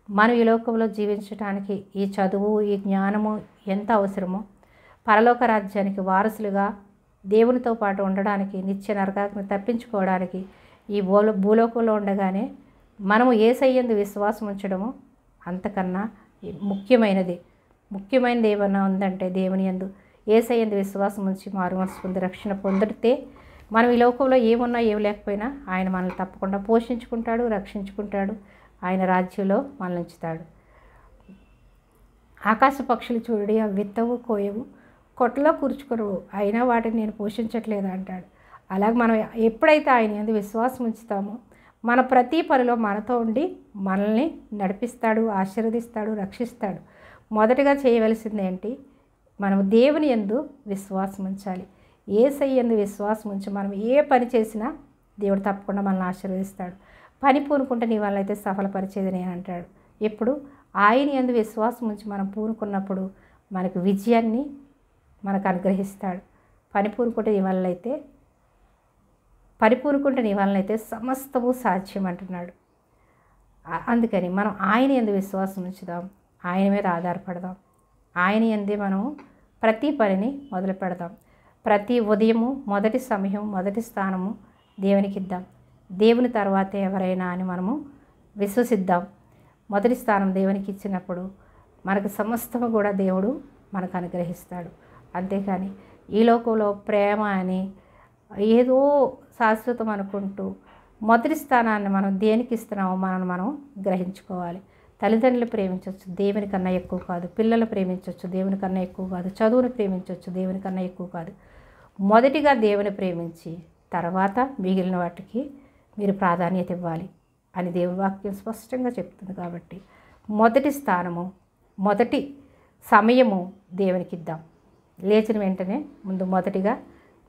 మనం ఈ లోకంలో జీవించడానికి ఈ చదువు, ఈ జ్ఞానము ఎంత అవసరమో, పరలోక రాజ్యానికి వారసులుగా దేవునితో పాటు ఉండడానికి, నిత్య నరకాగ్ని తప్పించుకోవడానికి ఈ భూలోకంలో ఉండగానే మనము యేసయ్యందు విశ్వాసం ఉంచడము అంతకన్నా ముఖ్యమైనది. ముఖ్యమైనది ఏమన్నా ఉందంటే దేవుని యందు యేసయ్యందు విశ్వాసం ఉంచి మారు మనసు పొంది రక్షణ పొందితే మనం ఈ లోకంలో ఏమున్నా ఏమి లేకపోయినా ఆయన మనల్ని తప్పకుండా పోషించుకుంటాడు, రక్షించుకుంటాడు, ఆయన రాజ్యంలో మనల్ని ఉంచుతాడు. ఆకాశ పక్షులు చూడండి, అవి విత్తవు, కోయవు, కొట్టలో కూర్చుకోరు, అయినా వాటిని నేను పోషించట్లేదు అంటాడు. అలాగే మనం ఎప్పుడైతే ఆయన యందు విశ్వాసం ఉంచుతామో మన ప్రతి పనిలో మనతో ఉండి మనల్ని నడిపిస్తాడు, ఆశీర్వదిస్తాడు, రక్షిస్తాడు. మొదటగా చేయవలసింది ఏంటి? మనం దేవుని యందు విశ్వాసం ఉంచాలి. యేసయ్య యందు విశ్వాసం ఉంచి మనం ఏ పని చేసినా దేవుడు తప్పకుండా మనల్ని ఆశీర్వదిస్తాడు. పని పూనుకుంటే నీ వల్ల అయితే సఫలపరిచేది నేను అంటాడు. ఎప్పుడు ఆయన యందు విశ్వాసం ఉంచి మనం పూనుకున్నప్పుడు మనకు విజయాన్ని మనకు అనుగ్రహిస్తాడు. పని పూనుకుంటే నీ వల్ల అయితే పరిపూర్ణకుంటే నీ వలన అయితే సమస్తము సాధ్యం అంటున్నాడు. అందుకని మనం ఆయన యందు విశ్వాసం ఉంచుదాం, ఆయన మీద ఆధారపడదాం, ఆయన యందే మనం ప్రతి పనిని మొదలు పెడదాం. ప్రతి ఉదయము మొదటి సమయం, మొదటి స్థానము దేవునికి ఇద్దాం. దేవుని తర్వాతే ఎవరైనా అని మనము విశ్వసిద్దాం. మొదటి స్థానం దేవునికి ఇచ్చినప్పుడు మనకు సమస్తము కూడా దేవుడు మనకు అనుగ్రహిస్తాడు. అంతేకాని ఈ లోకంలో ప్రేమ అని ఏదో శాశ్వతం అనుకుంటూ మొదటి స్థానాన్ని మనం దేనికి ఇస్తున్నామో మనం గ్రహించుకోవాలి. తల్లిదండ్రులు ప్రేమించవచ్చు, దేవుని కన్నా ఎక్కువ కాదు. పిల్లలు ప్రేమించవచ్చు, దేవుని కన్నా ఎక్కువ కాదు. చదువును ప్రేమించవచ్చు, దేవుని కన్నా ఎక్కువ కాదు. మొదటిగా దేవుని ప్రేమించి తర్వాత మిగిలిన వాటికి మీరు ప్రాధాన్యత ఇవ్వాలి అని దేవుని వాక్యం స్పష్టంగా చెప్తుంది. కాబట్టి మొదటి స్థానము, మొదటి సమయము దేవునికి ఇద్దాం. లేచిన వెంటనే ముందు మొదటిగా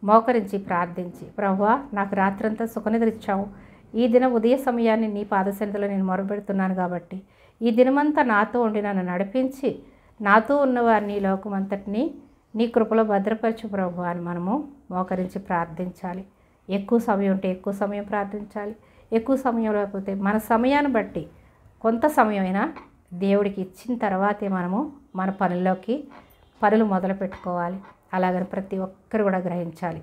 మోకరించి ప్రార్థించి, ప్రభువా నాకు రాత్రంతా సుఖనిద్ర ఇచ్చావు, ఈ దిన ఉదయ సమయాన్ని నీ పాదసన్నిధిలో నేను మొరపెడుతున్నాను కాబట్టి ఈ దినమంతా నాతో ఉండి నన్ను నడిపించి నాతో ఉన్నవారిని ఈ లోకమంతటిని నీ కృపలో భద్రపరచు ప్రభువా అని మనము మోకరించి ప్రార్థించాలి. ఎక్కువ సమయం ఉంటే ఎక్కువ సమయం ప్రార్థించాలి. ఎక్కువ సమయం లేకపోతే మన సమయాన్ని బట్టి కొంత సమయమైనా దేవుడికి ఇచ్చిన తర్వాతే మనము మన పనులు మొదలు పెట్టుకోవాలి. అలాగని ప్రతి ఒక్కరు కూడా గ్రహించాలి.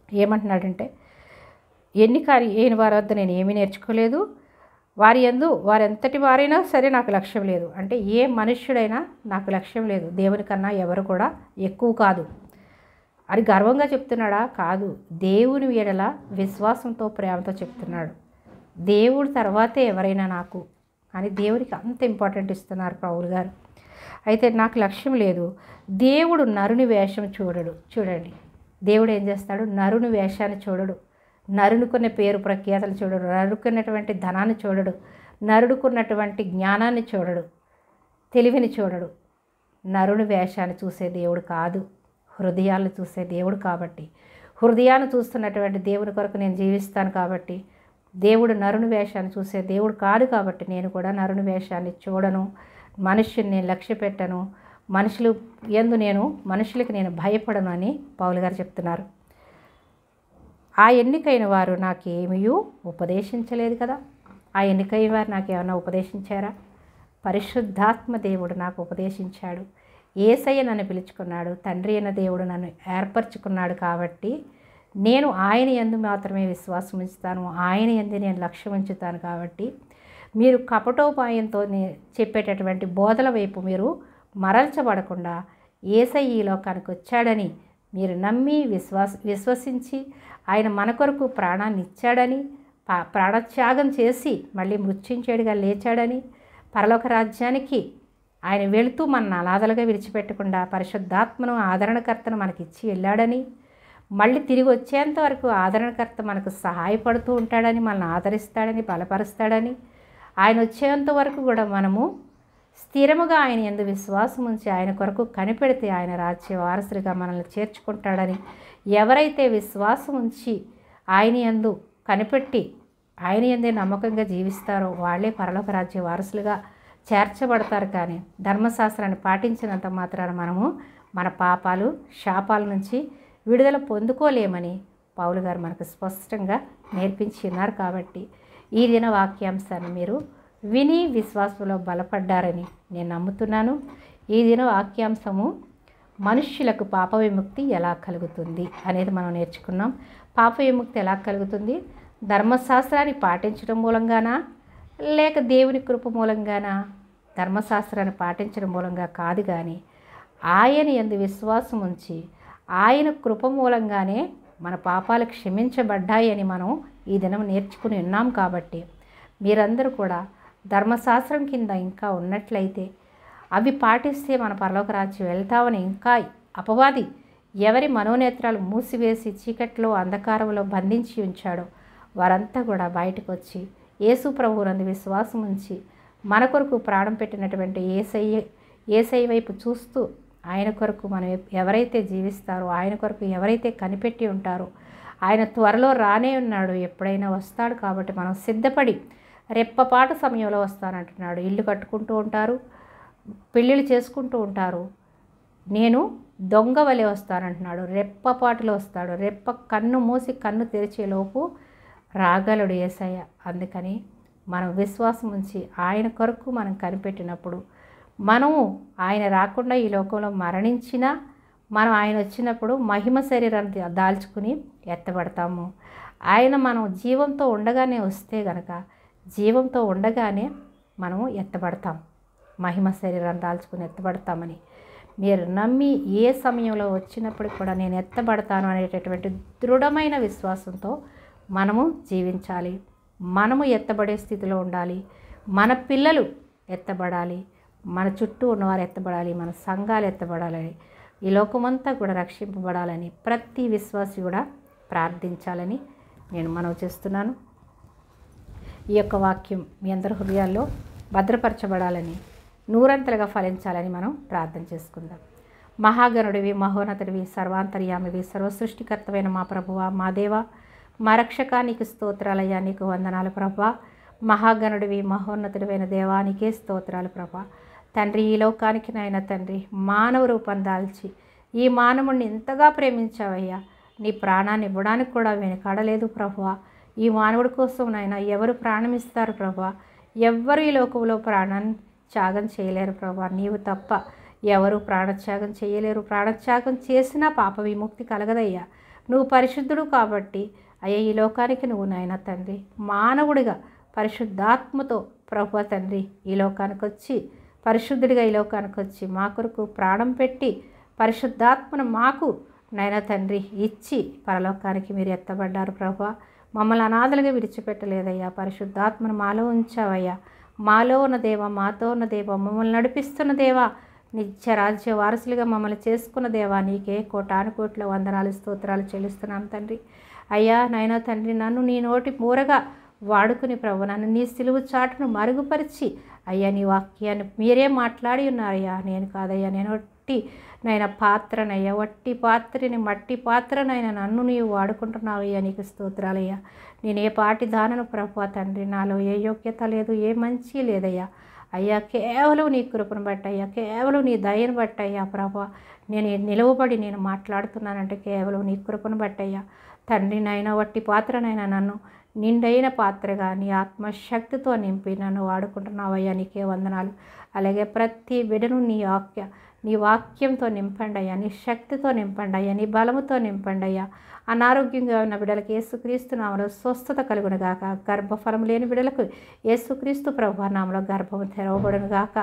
ఏమంటున్నాడంటే, ఎన్ని వారి వద్ద నేను ఏమీ నేర్చుకోలేదు, వారెంతటి వారైనా సరే నాకు లక్ష్యం లేదు. అంటే ఏ మనుష్యుడైనా నాకు లక్ష్యం లేదు, దేవుని కన్నా ఎవరు కూడా ఎక్కువ కాదు అని గర్వంగా చెప్తున్నాడా? కాదు. దేవుని ఎడల విశ్వాసంతో ప్రేమతో చెప్తున్నాడు. దేవుడు తర్వాతే ఎవరైనా నాకు అని దేవునికి అంత ఇంపార్టెంట్ ఇస్తున్నారు పౌలు గారు. అయితే నాకు లక్ష్యం లేదు. దేవుడు నరుని వేషం చూడండి, దేవుడు ఏం చేస్తాడు? నరుని వేషాన్ని చూడడు, నరునుకున్న పేరు ప్రఖ్యాతలు చూడడు, నరుకున్నటువంటి ధనాన్ని చూడడు, నరుడుకున్నటువంటి జ్ఞానాన్ని చూడడు, తెలివిని చూడడు. నరుని వేషాన్ని చూసే దేవుడు కాదు, హృదయాలను చూసే దేవుడు. కాబట్టి హృదయాన్ని చూస్తున్నటువంటి దేవుని కొరకు నేను జీవిస్తాను. కాబట్టి దేవుడు నరుని వేషాన్ని చూసే దేవుడు కాదు. కాబట్టి నేను కూడా నరుని వేషాన్ని చూడను, మనుష్యుని నేను లక్ష్య పెట్టను, మనుషులకి నేను భయపడను అని పౌలు గారు చెప్తున్నారు. ఆ ఎన్నికైన వారు నాకేమీ ఉపదేశించలేదు కదా. ఆ ఎన్నికైన వారు నాకేమన్నా ఉపదేశించారా? పరిశుద్ధాత్మ దేవుడు నాకు ఉపదేశించాడు. యేసయ్య నన్ను పిలుచుకున్నాడు, తండ్రి అయిన దేవుడు నన్ను ఏర్పరచుకున్నాడు. కాబట్టి నేను ఆయన యందు మాత్రమే విశ్వాసం ఉంచుతాను, ఆయన యందు నేను లక్ష్యం ఉంచుతాను. కాబట్టి మీరు కపటోపాయంతో చెప్పేటటువంటి బోధల వైపు మీరు మరల్చబడకుండా యేసయ్య ఈ లోకానికి వచ్చాడని మీరు నమ్మి విశ్వసించి ఆయన మన కొరకు ప్రాణాన్ని ఇచ్చాడని, ప్రాణత్యాగం చేసి మళ్ళీ మృత్యుంచేడుగా లేచాడని, పరలోక రాజ్యానికి ఆయన వెళుతూ మన అనాథలుగా విడిచిపెట్టకుండా పరిశుద్ధాత్మను ఆదరణకర్తను మనకిచ్చి వెళ్ళాడని, మళ్ళీ తిరిగి వచ్చేంత వరకు ఆదరణకర్త మనకు సహాయపడుతూ ఉంటాడని, మనల్ని ఆదరిస్తాడని, బలపరుస్తాడని, ఆయన వచ్చేంత వరకు కూడా మనము స్థిరముగా ఆయన యందు విశ్వాసం ఉంచి ఆయన కొరకు కనిపెడితే ఆయన రాజ్య వారసులుగా మనల్ని చేర్చుకుంటాడని, ఎవరైతే విశ్వాసం ఉంచి ఆయన యందు కనిపెట్టి ఆయన యందే నమ్మకంగా జీవిస్తారో వాళ్ళే పరలోక రాజ్య వారసులుగా చేర్చబడతారు. కానీ ధర్మశాస్త్రాన్ని పాటించినంత మాత్రాన మనము మన పాపాలు శాపాల నుంచి విడుదల పొందుకోలేమని పౌలు గారు మనకు స్పష్టంగా నేర్పించి ఉన్నారు. కాబట్టి ఈ దిన వాక్యాంశాన్ని మీరు విని విశ్వాసంలో బలపడ్డారని నేను నమ్ముతున్నాను. ఈ దిన వాక్యాంశము మనుష్యులకు పాప విముక్తి ఎలా కలుగుతుంది అనేది మనం నేర్చుకున్నాం. పాప విముక్తి ఎలా కలుగుతుంది? ధర్మశాస్త్రాన్ని పాటించడం మూలంగానా, లేక దేవుని కృప మూలంగానా? ధర్మశాస్త్రాన్ని పాటించడం మూలంగా కాదు, కానీ ఆయన యందు విశ్వాసం ఉంచి ఆయన కృప మూలంగానే మన పాపాలు క్షమించబడ్డాయని మనం ఈ దినం నేర్చుకుని ఉన్నాం. కాబట్టి మీరందరూ కూడా ధర్మశాస్త్రం కింద ఇంకా ఉన్నట్లయితే అవి పాటిస్తే మన పరలోక రాజ్యం వెళ్తామని ఇంకా అపవాది ఎవరి మనోనేత్రాలు మూసివేసి చీకట్లో అంధకారంలో బంధించి ఉంచాడో వారంతా కూడా బయటకు వచ్చి యేసు ప్రభువునందు విశ్వాసం ఉంచి మన కొరకు ప్రాణం పెట్టినటువంటి యేసయ్య వైపు చూస్తూ ఆయన కొరకు మనం ఎవరైతే జీవిస్తారో, ఆయన కొరకు ఎవరైతే కనిపెట్టి ఉంటారో, ఆయన త్వరలో రానే ఉన్నాడు, ఎప్పుడైనా వస్తాడు. కాబట్టి మనం సిద్ధపడి రెప్పపాటు సమయంలో వస్తానంటున్నాడు. ఇల్లు కట్టుకుంటూ ఉంటారు, పెళ్ళిళ్ళు చేసుకుంటూ ఉంటారు. నేను దొంగ వలె వస్తానంటున్నాడు. రెప్పపాటులో వస్తాడు. రెప్ప కన్ను మూసి కన్ను తెరిచేలోపు రాగలడు యేసయ్య. అందుకని మనం విశ్వాసం ఉంచి ఆయన కొరకు మనం కనిపెట్టినప్పుడు మనము ఆయన రాకుండా ఈ లోకంలో మరణించినా మనం ఆయన వచ్చినప్పుడు మహిమ శరీరాన్ని దాల్చుకుని ఎత్తబడతాము. ఆయన మనం జీవంతో ఉండగానే వస్తే గనక జీవంతో ఉండగానే మనము ఎత్తబడతాం, మహిమ శరీరాన్ని దాల్చుకుని ఎత్తబడతామని మీరు నమ్మి ఏ సమయంలో వచ్చినప్పుడు కూడా నేను ఎత్తబడతాను అనేటటువంటి దృఢమైన విశ్వాసంతో మనము జీవించాలి. మనము ఎత్తబడే స్థితిలో ఉండాలి. మన పిల్లలు ఎత్తబడాలి, మన చుట్టూ ఉన్నవారు ఎత్తబడాలి, మన సంఘాలు ఎత్తబడాలని, ఈ లోకమంతా కూడా రక్షింపబడాలని ప్రతి విశ్వాసి కూడా ప్రార్థించాలని నేను మనవి చేస్తున్నాను. ఈ యొక్క వాక్యం మీ అందరి హృదయాల్లో భద్రపరచబడాలని, నూరంతలుగా ఫలించాలని మనం ప్రార్థన చేసుకుందాం. మహాగణుడివి, మహోన్నతుడివి, సర్వాంతర్యామివి, సర్వసృష్టికర్తమైన మా ప్రభువా, మా దేవా, మా రక్షక, నీకు స్తోత్రాలయ్యా, నీకు వందనాలు ప్రభా. మహాగణుడివి, మహోన్నతుడివైన దేవానికే స్తోత్రాలు ప్రభా. తండ్రి, ఈ లోకానికి నాయన తండ్రి మానవ రూపం దాల్చి ఈ మానవుడిని ఎంతగా ప్రేమించావయ్యా. నీ ప్రాణాన్ని ఇవ్వడానికి కూడా వెనుకాడలేదు ప్రభువా. ఈ మానవుడి కోసం నాయన ఎవరు ప్రాణం ఇస్తారు ప్రభువా? ఎవ్వరు ఈ లోకంలో ప్రాణాన్ని త్యాగం చేయలేరు ప్రభువా. నీవు తప్ప ఎవరు ప్రాణత్యాగం చేయలేరు. ప్రాణత్యాగం చేసినా పాప విముక్తి కలగదయ్యా. నువ్వు పరిశుద్ధుడు కాబట్టి అయ్యా ఈ లోకానికి నువ్వు నాయన తండ్రి మానవుడిగా పరిశుద్ధాత్మతో ప్రభువా తండ్రి ఈ లోకానికి వచ్చి పరిశుద్ధుడిగా ఈ లోకానికి వచ్చి మా కొరకు ప్రాణం పెట్టి పరిశుద్ధాత్మను మాకు నాయన తండ్రి ఇచ్చి పరలోకానికి మీరు ఎత్తబడ్డారు ప్రభువా. మమ్మల్ని అనాథలుగా విడిచిపెట్టలేదయ్యా. పరిశుద్ధాత్మను మాలో ఉంచావయ్యా. మాలో ఉన్న దేవా, మాతో ఉన్న దేవా, మమ్మల్ని నడిపిస్తున్న దేవా, నిత్య రాజ్య వారసులుగా మమ్మల్ని చేసుకున్న దేవా, నీకే కోటాను కోట్ల వందనాలు స్తోత్రాలు చెల్లిస్తున్నాం తండ్రి. అయ్యా నాయన తండ్రి నన్ను నీ నోటి మూరగా వాడుకుని ప్రభు నన్ను నీ సిలువు చాటును మరుగుపరిచి అయ్యా నీ వాక్యాన్ని మీరే మాట్లాడి ఉన్నారయ్యా. నేను కాదయ్యా, నేను వట్టి నైనా పాత్రనయ్యా, వట్టి పాత్రని మట్టి పాత్రనైనా నన్ను నీవు వాడుకుంటున్నావయ్యా. నీకు స్తోత్రాలయ్యా. నేను ఏ పాటి దానను ప్రభు తండ్రి, నాలో ఏ యోగ్యత లేదు, ఏ మంచి లేదయ్యా. అయ్యా కేవలం నీ కృపను బట్టయ్యా, కేవలం నీ దయను బట్టయ్యా ప్రభా. నేను నిలవబడి నేను మాట్లాడుతున్నానంటే కేవలం నీ కృపను బట్టయ్యా తండ్రి. నైనా వట్టి పాత్రనైనా నన్ను నిండైన పాత్రగా నీ ఆత్మశక్తితో నింపి నన్ను వాడుకుంటున్నావయ్యా. నీకే వందనాలు. అలాగే ప్రతి బిడ్డను నీ వాక్యంతో నింపండి అయ్యా, నీ శక్తితో నింపండి అయ్యా, నీ బలముతో నింపండి అయ్యా. అనారోగ్యంగా ఉన్న బిడ్డలకు యేసుక్రీస్తు నామములో స్వస్థత కలుగును గాక. గర్భఫలం లేని బిడ్డలకు యేసుక్రీస్తు ప్రభువా నామములో గర్భము తెరవబడును గాక.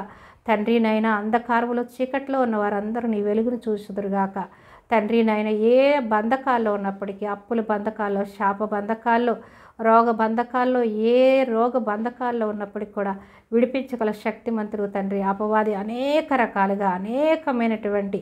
తండ్రి నైనా అంధకారములో చీకట్లో ఉన్న వారందరూ నీ వెలుగును చూసుదురుగాక. తండ్రి నాయన ఏ బంధకాల్లో ఉన్నప్పటికీ, అప్పుల బంధకాల్లో, శాప బంధకాల్లో, రోగ బంధకాల్లో, ఏ రోగ బంధకాల్లో ఉన్నప్పటికీ కూడా విడిపించగల శక్తిమంతుడు తండ్రి. అపవాది అనేక రకాలుగా అనేకమైనటువంటి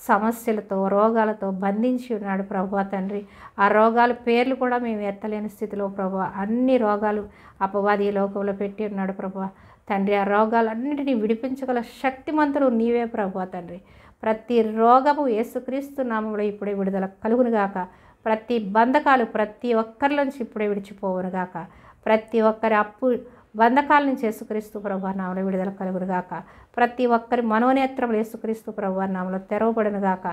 సమస్యలతో, రోగాలతో బంధించి ఉన్నాడు ప్రభువా తండ్రి. ఆ రోగాల పేర్లు కూడా మేము ఎత్తలేని స్థితిలో ప్రభువా, అన్ని రోగాలు అపవాది ఈ లోకంలో పెట్టి ఉన్నాడు ప్రభువా తండ్రి. ఆ రోగాలన్నింటినీ విడిపించగల శక్తిమంతుడు నీవే ప్రభువా తండ్రి. ప్రతి రోగము యేసుక్రీస్తు నామములో ఇప్పుడే విడుదల కలుగునుగాక. ప్రతి బంధకాలు ప్రతి ఒక్కరిలోంచి ఇప్పుడే విడిచిపోవునుగాక. ప్రతి ఒక్కరి అప్పు బంధకాల నుంచి యేసుక్రీస్తు ప్రభువా నామములో విడుదల కలుగునుగాక. ప్రతి ఒక్కరి మనోనేత్రములు యేసుక్రీస్తు ప్రభువా నామములో తెరవబడునుగాక.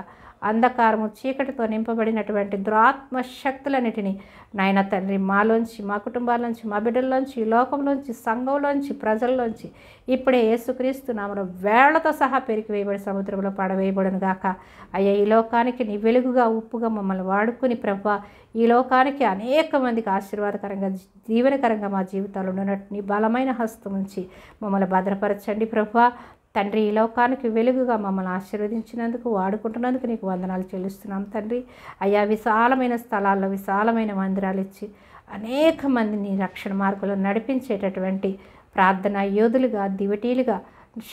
అంధకారము చీకటితో నింపబడినటువంటి దురాత్మ శక్తులన్నిటినీ నాయన తండ్రి మాలోంచి, మా కుటుంబాల్లోంచి, మా బిడ్డల్లోంచి, ఈ లోకంలోంచి, సంఘంలోంచి, ప్రజల్లోంచి ఇప్పుడే యేసుక్రీస్తు నామములో వేళ్లతో సహా పెరికి వేయబడి సముద్రంలో పడవేయబడునుగాక. అయ్యా, ఈ లోకానికి నీ వెలుగుగా, ఉప్పుగా మమ్మల్ని వాడుకుని ప్రభువా, ఈ లోకానికి అనేక మందికి ఆశీర్వాదకరంగా, దీవెనకరంగా మా జీవితాలు ఉన్నట్టు నీ బలమైన హస్తం ఉంచి మమ్మల్ని భద్రపరచండి ప్రభువా తండ్రి. ఈ లోకానికి వెలుగుగా మమ్మల్ని ఆశీర్వదించినందుకు, వాడుకుంటున్నందుకు నీకు వందనాలు చెల్లిస్తున్నాం తండ్రి. అయ్యా, విశాలమైన స్థలాల్లో విశాలమైన మందిరాలు ఇచ్చి అనేక మందిని రక్షణ మార్గంలో నడిపించేటటువంటి ప్రార్థన యోధులుగా, దివటీలుగా,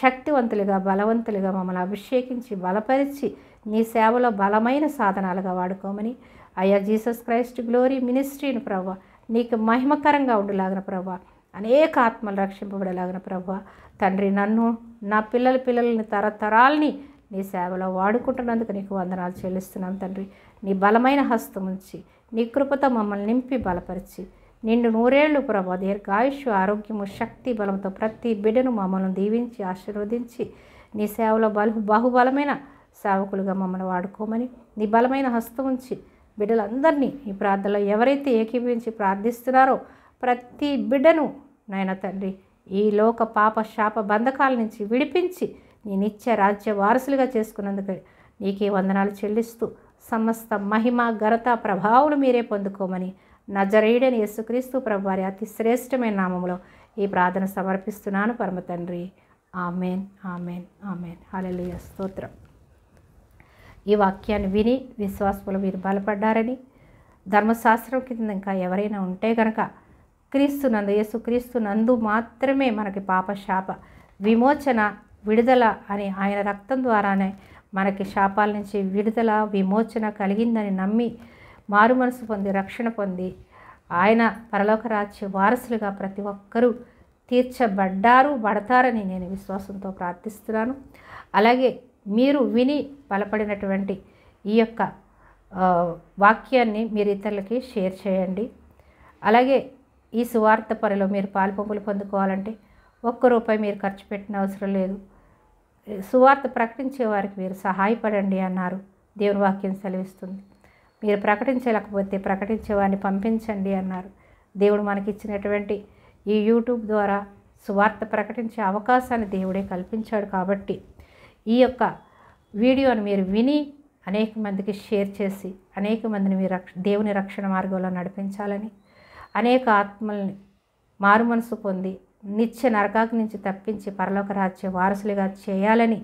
శక్తివంతులుగా, బలవంతులుగా మమ్మల్ని అభిషేకించి బలపరిచి నీ సేవలో బలమైన సాధనాలుగా వాడుకోమని అయ్యా, జీసస్ క్రైస్ట్ గ్లోరీ మినిస్ట్రీని ప్రభువా నీకు మహిమకరంగా ఉండులాగిన ప్రభువా, అనేక ఆత్మలు రక్షింపబడేలాగిన ప్రభువా తండ్రి, నన్ను, నా పిల్లలని, తరతరాల్ని నీ సేవలో వాడుకుంటున్నందుకు నీకు వందనాలు చెల్లిస్తున్నాం తండ్రి. నీ బలమైన హస్తం ఉంచి నీ కృపతో మమ్మల్ని నింపి బలపరిచి నిండు నూరేళ్లు ప్రభా దీర్ఘాయుష్, ఆరోగ్యము, శక్తి, బలంతో ప్రతి బిడ్డను మమ్మల్ని దీవించి ఆశీర్వదించి నీ సేవలో బహుబలమైన సేవకులుగా మమ్మల్ని వాడుకోమని నీ బలమైన హస్తం ఉంచి బిడ్డలందరినీ ఈ ప్రార్థనలో ఎవరైతే ఏకీభవించి ప్రార్థిస్తున్నారో ప్రతి బిడ్డను నాయన తండ్రి ఈ లోక పాప శాప బంధకాల నుంచి విడిపించి నీ నిత్య రాజ్య వారసులుగా చేసుకున్నందుకు నీకే వందనాలు చెల్లిస్తూ సమస్త మహిమ, ఘనత, ప్రభావాలు మీరే పొందుకోమని నజరేయుడైన యేసుక్రీస్తు ప్రభువారి అతి శ్రేష్టమైన నామములో ఈ ప్రార్థన సమర్పిస్తున్నాను పరమ తండ్రి. Amen, amen, amen. హల్లెలూయా, స్తోత్రం. ఈ వాక్యాన్ని విని విశ్వాసములో మీరు బలపడ్డారని, ధర్మశాస్త్రం కింద ఇంకా ఎవరైనా ఉంటే కనుక క్రీస్తునందు, యేసుక్రీస్తు నందు మాత్రమే మనకి పాప శాప విమోచన, విడుదల అని ఆయన రక్తం ద్వారానే మనకి శాపాల నుంచి విడుదల, విమోచన కలిగిందని నమ్మి మారు మనసు పొంది రక్షణ పొంది ఆయన పరలోక రాజ్య వారసులుగా ప్రతి ఒక్కరూ బడతారని నేను విశ్వాసంతో ప్రార్థిస్తున్నాను. అలాగే మీరు విని బలపడినటువంటి ఈ యొక్క వాక్యాన్ని మీరు ఇతరులకి షేర్ చేయండి. అలాగే ఈ సువార్త పనిలో మీరు పాలుపంపులు పొందుకోవాలంటే ₹1 మీరు ఖర్చు పెట్టిన అవసరం లేదు. సువార్త ప్రకటించే వారికి మీరు సహాయపడండి అన్నారు దేవుని వాక్యం సెలవిస్తుంది. మీరు ప్రకటించలేకపోతే ప్రకటించే వారిని పంపించండి అన్నారు. దేవుడు మనకిచ్చినటువంటి ఈ యూట్యూబ్ ద్వారా సువార్త ప్రకటించే అవకాశాన్ని దేవుడే కల్పించాడు. కాబట్టి ఈ యొక్క వీడియోని మీరు విని అనేక మందికి షేర్ చేసి అనేక మందిని మీరు దేవుని రక్షణ మార్గంలో నడిపించాలని, అనేక ఆత్మల్ని మారు మనసు పొంది నిత్య నరకాగ్ని నుంచి తప్పించి పరలోక రాజ్య వారసులుగా చేయాలని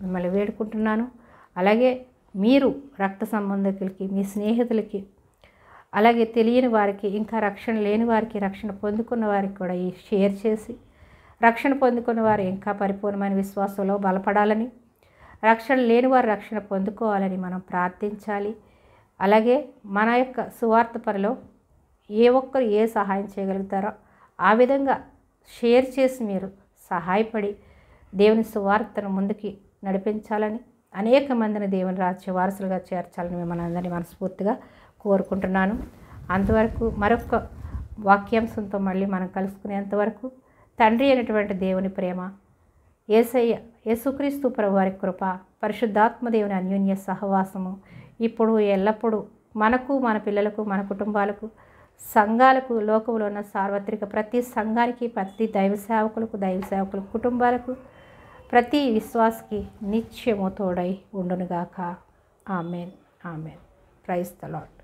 మిమ్మల్ని వేడుకుంటున్నాను. అలాగే మీరు రక్త సంబంధికులకి, మీ స్నేహితులకి, అలాగే తెలియని వారికి, ఇంకా రక్షణ లేని వారికి, రక్షణ పొందుకున్న వారికి కూడా ఈ షేర్ చేసి రక్షణ పొందుకున్న వారు ఇంకా పరిపూర్ణమైన విశ్వాసంలో బలపడాలని, రక్షణ లేని వారు రక్షణ పొందుకోవాలని మనం ప్రార్థించాలి. అలాగే మన యొక్క సువార్త పనిలో ఏ ఒక్కరు ఏ సహాయం చేయగలుగుతారో ఆ విధంగా షేర్ చేసి మీరు సహాయపడి దేవుని సువార్తను ముందుకి నడిపించాలని, అనేక మందిని దేవుని రాజ్య వారసులుగా చేర్చాలని మిమ్మల్ని అందరినీ మనస్ఫూర్తిగా కోరుకుంటున్నాను. అంతవరకు మరొక వాక్యాంశంతో మళ్ళీ మనం కలుసుకునేంతవరకు తండ్రి అయినటువంటి దేవుని ప్రేమ, యేసయ్య యేసుక్రీస్తు ప్రభువారి కృప, పరిశుద్ధాత్మ దేవుని అన్యోన్య సహవాసము ఇప్పుడు ఎల్లప్పుడూ మనకు, మన పిల్లలకు, మన కుటుంబాలకు, సంఘాలకు, లోకంలో ఉన్న సార్వత్రిక ప్రతి సంఘానికి, ప్రతి దైవ సేవకులకు కుటుంబాలకు, ప్రతి విశ్వాసకి నిత్యము తోడై ఉండునుగాక. Amen, amen. Praise the lord.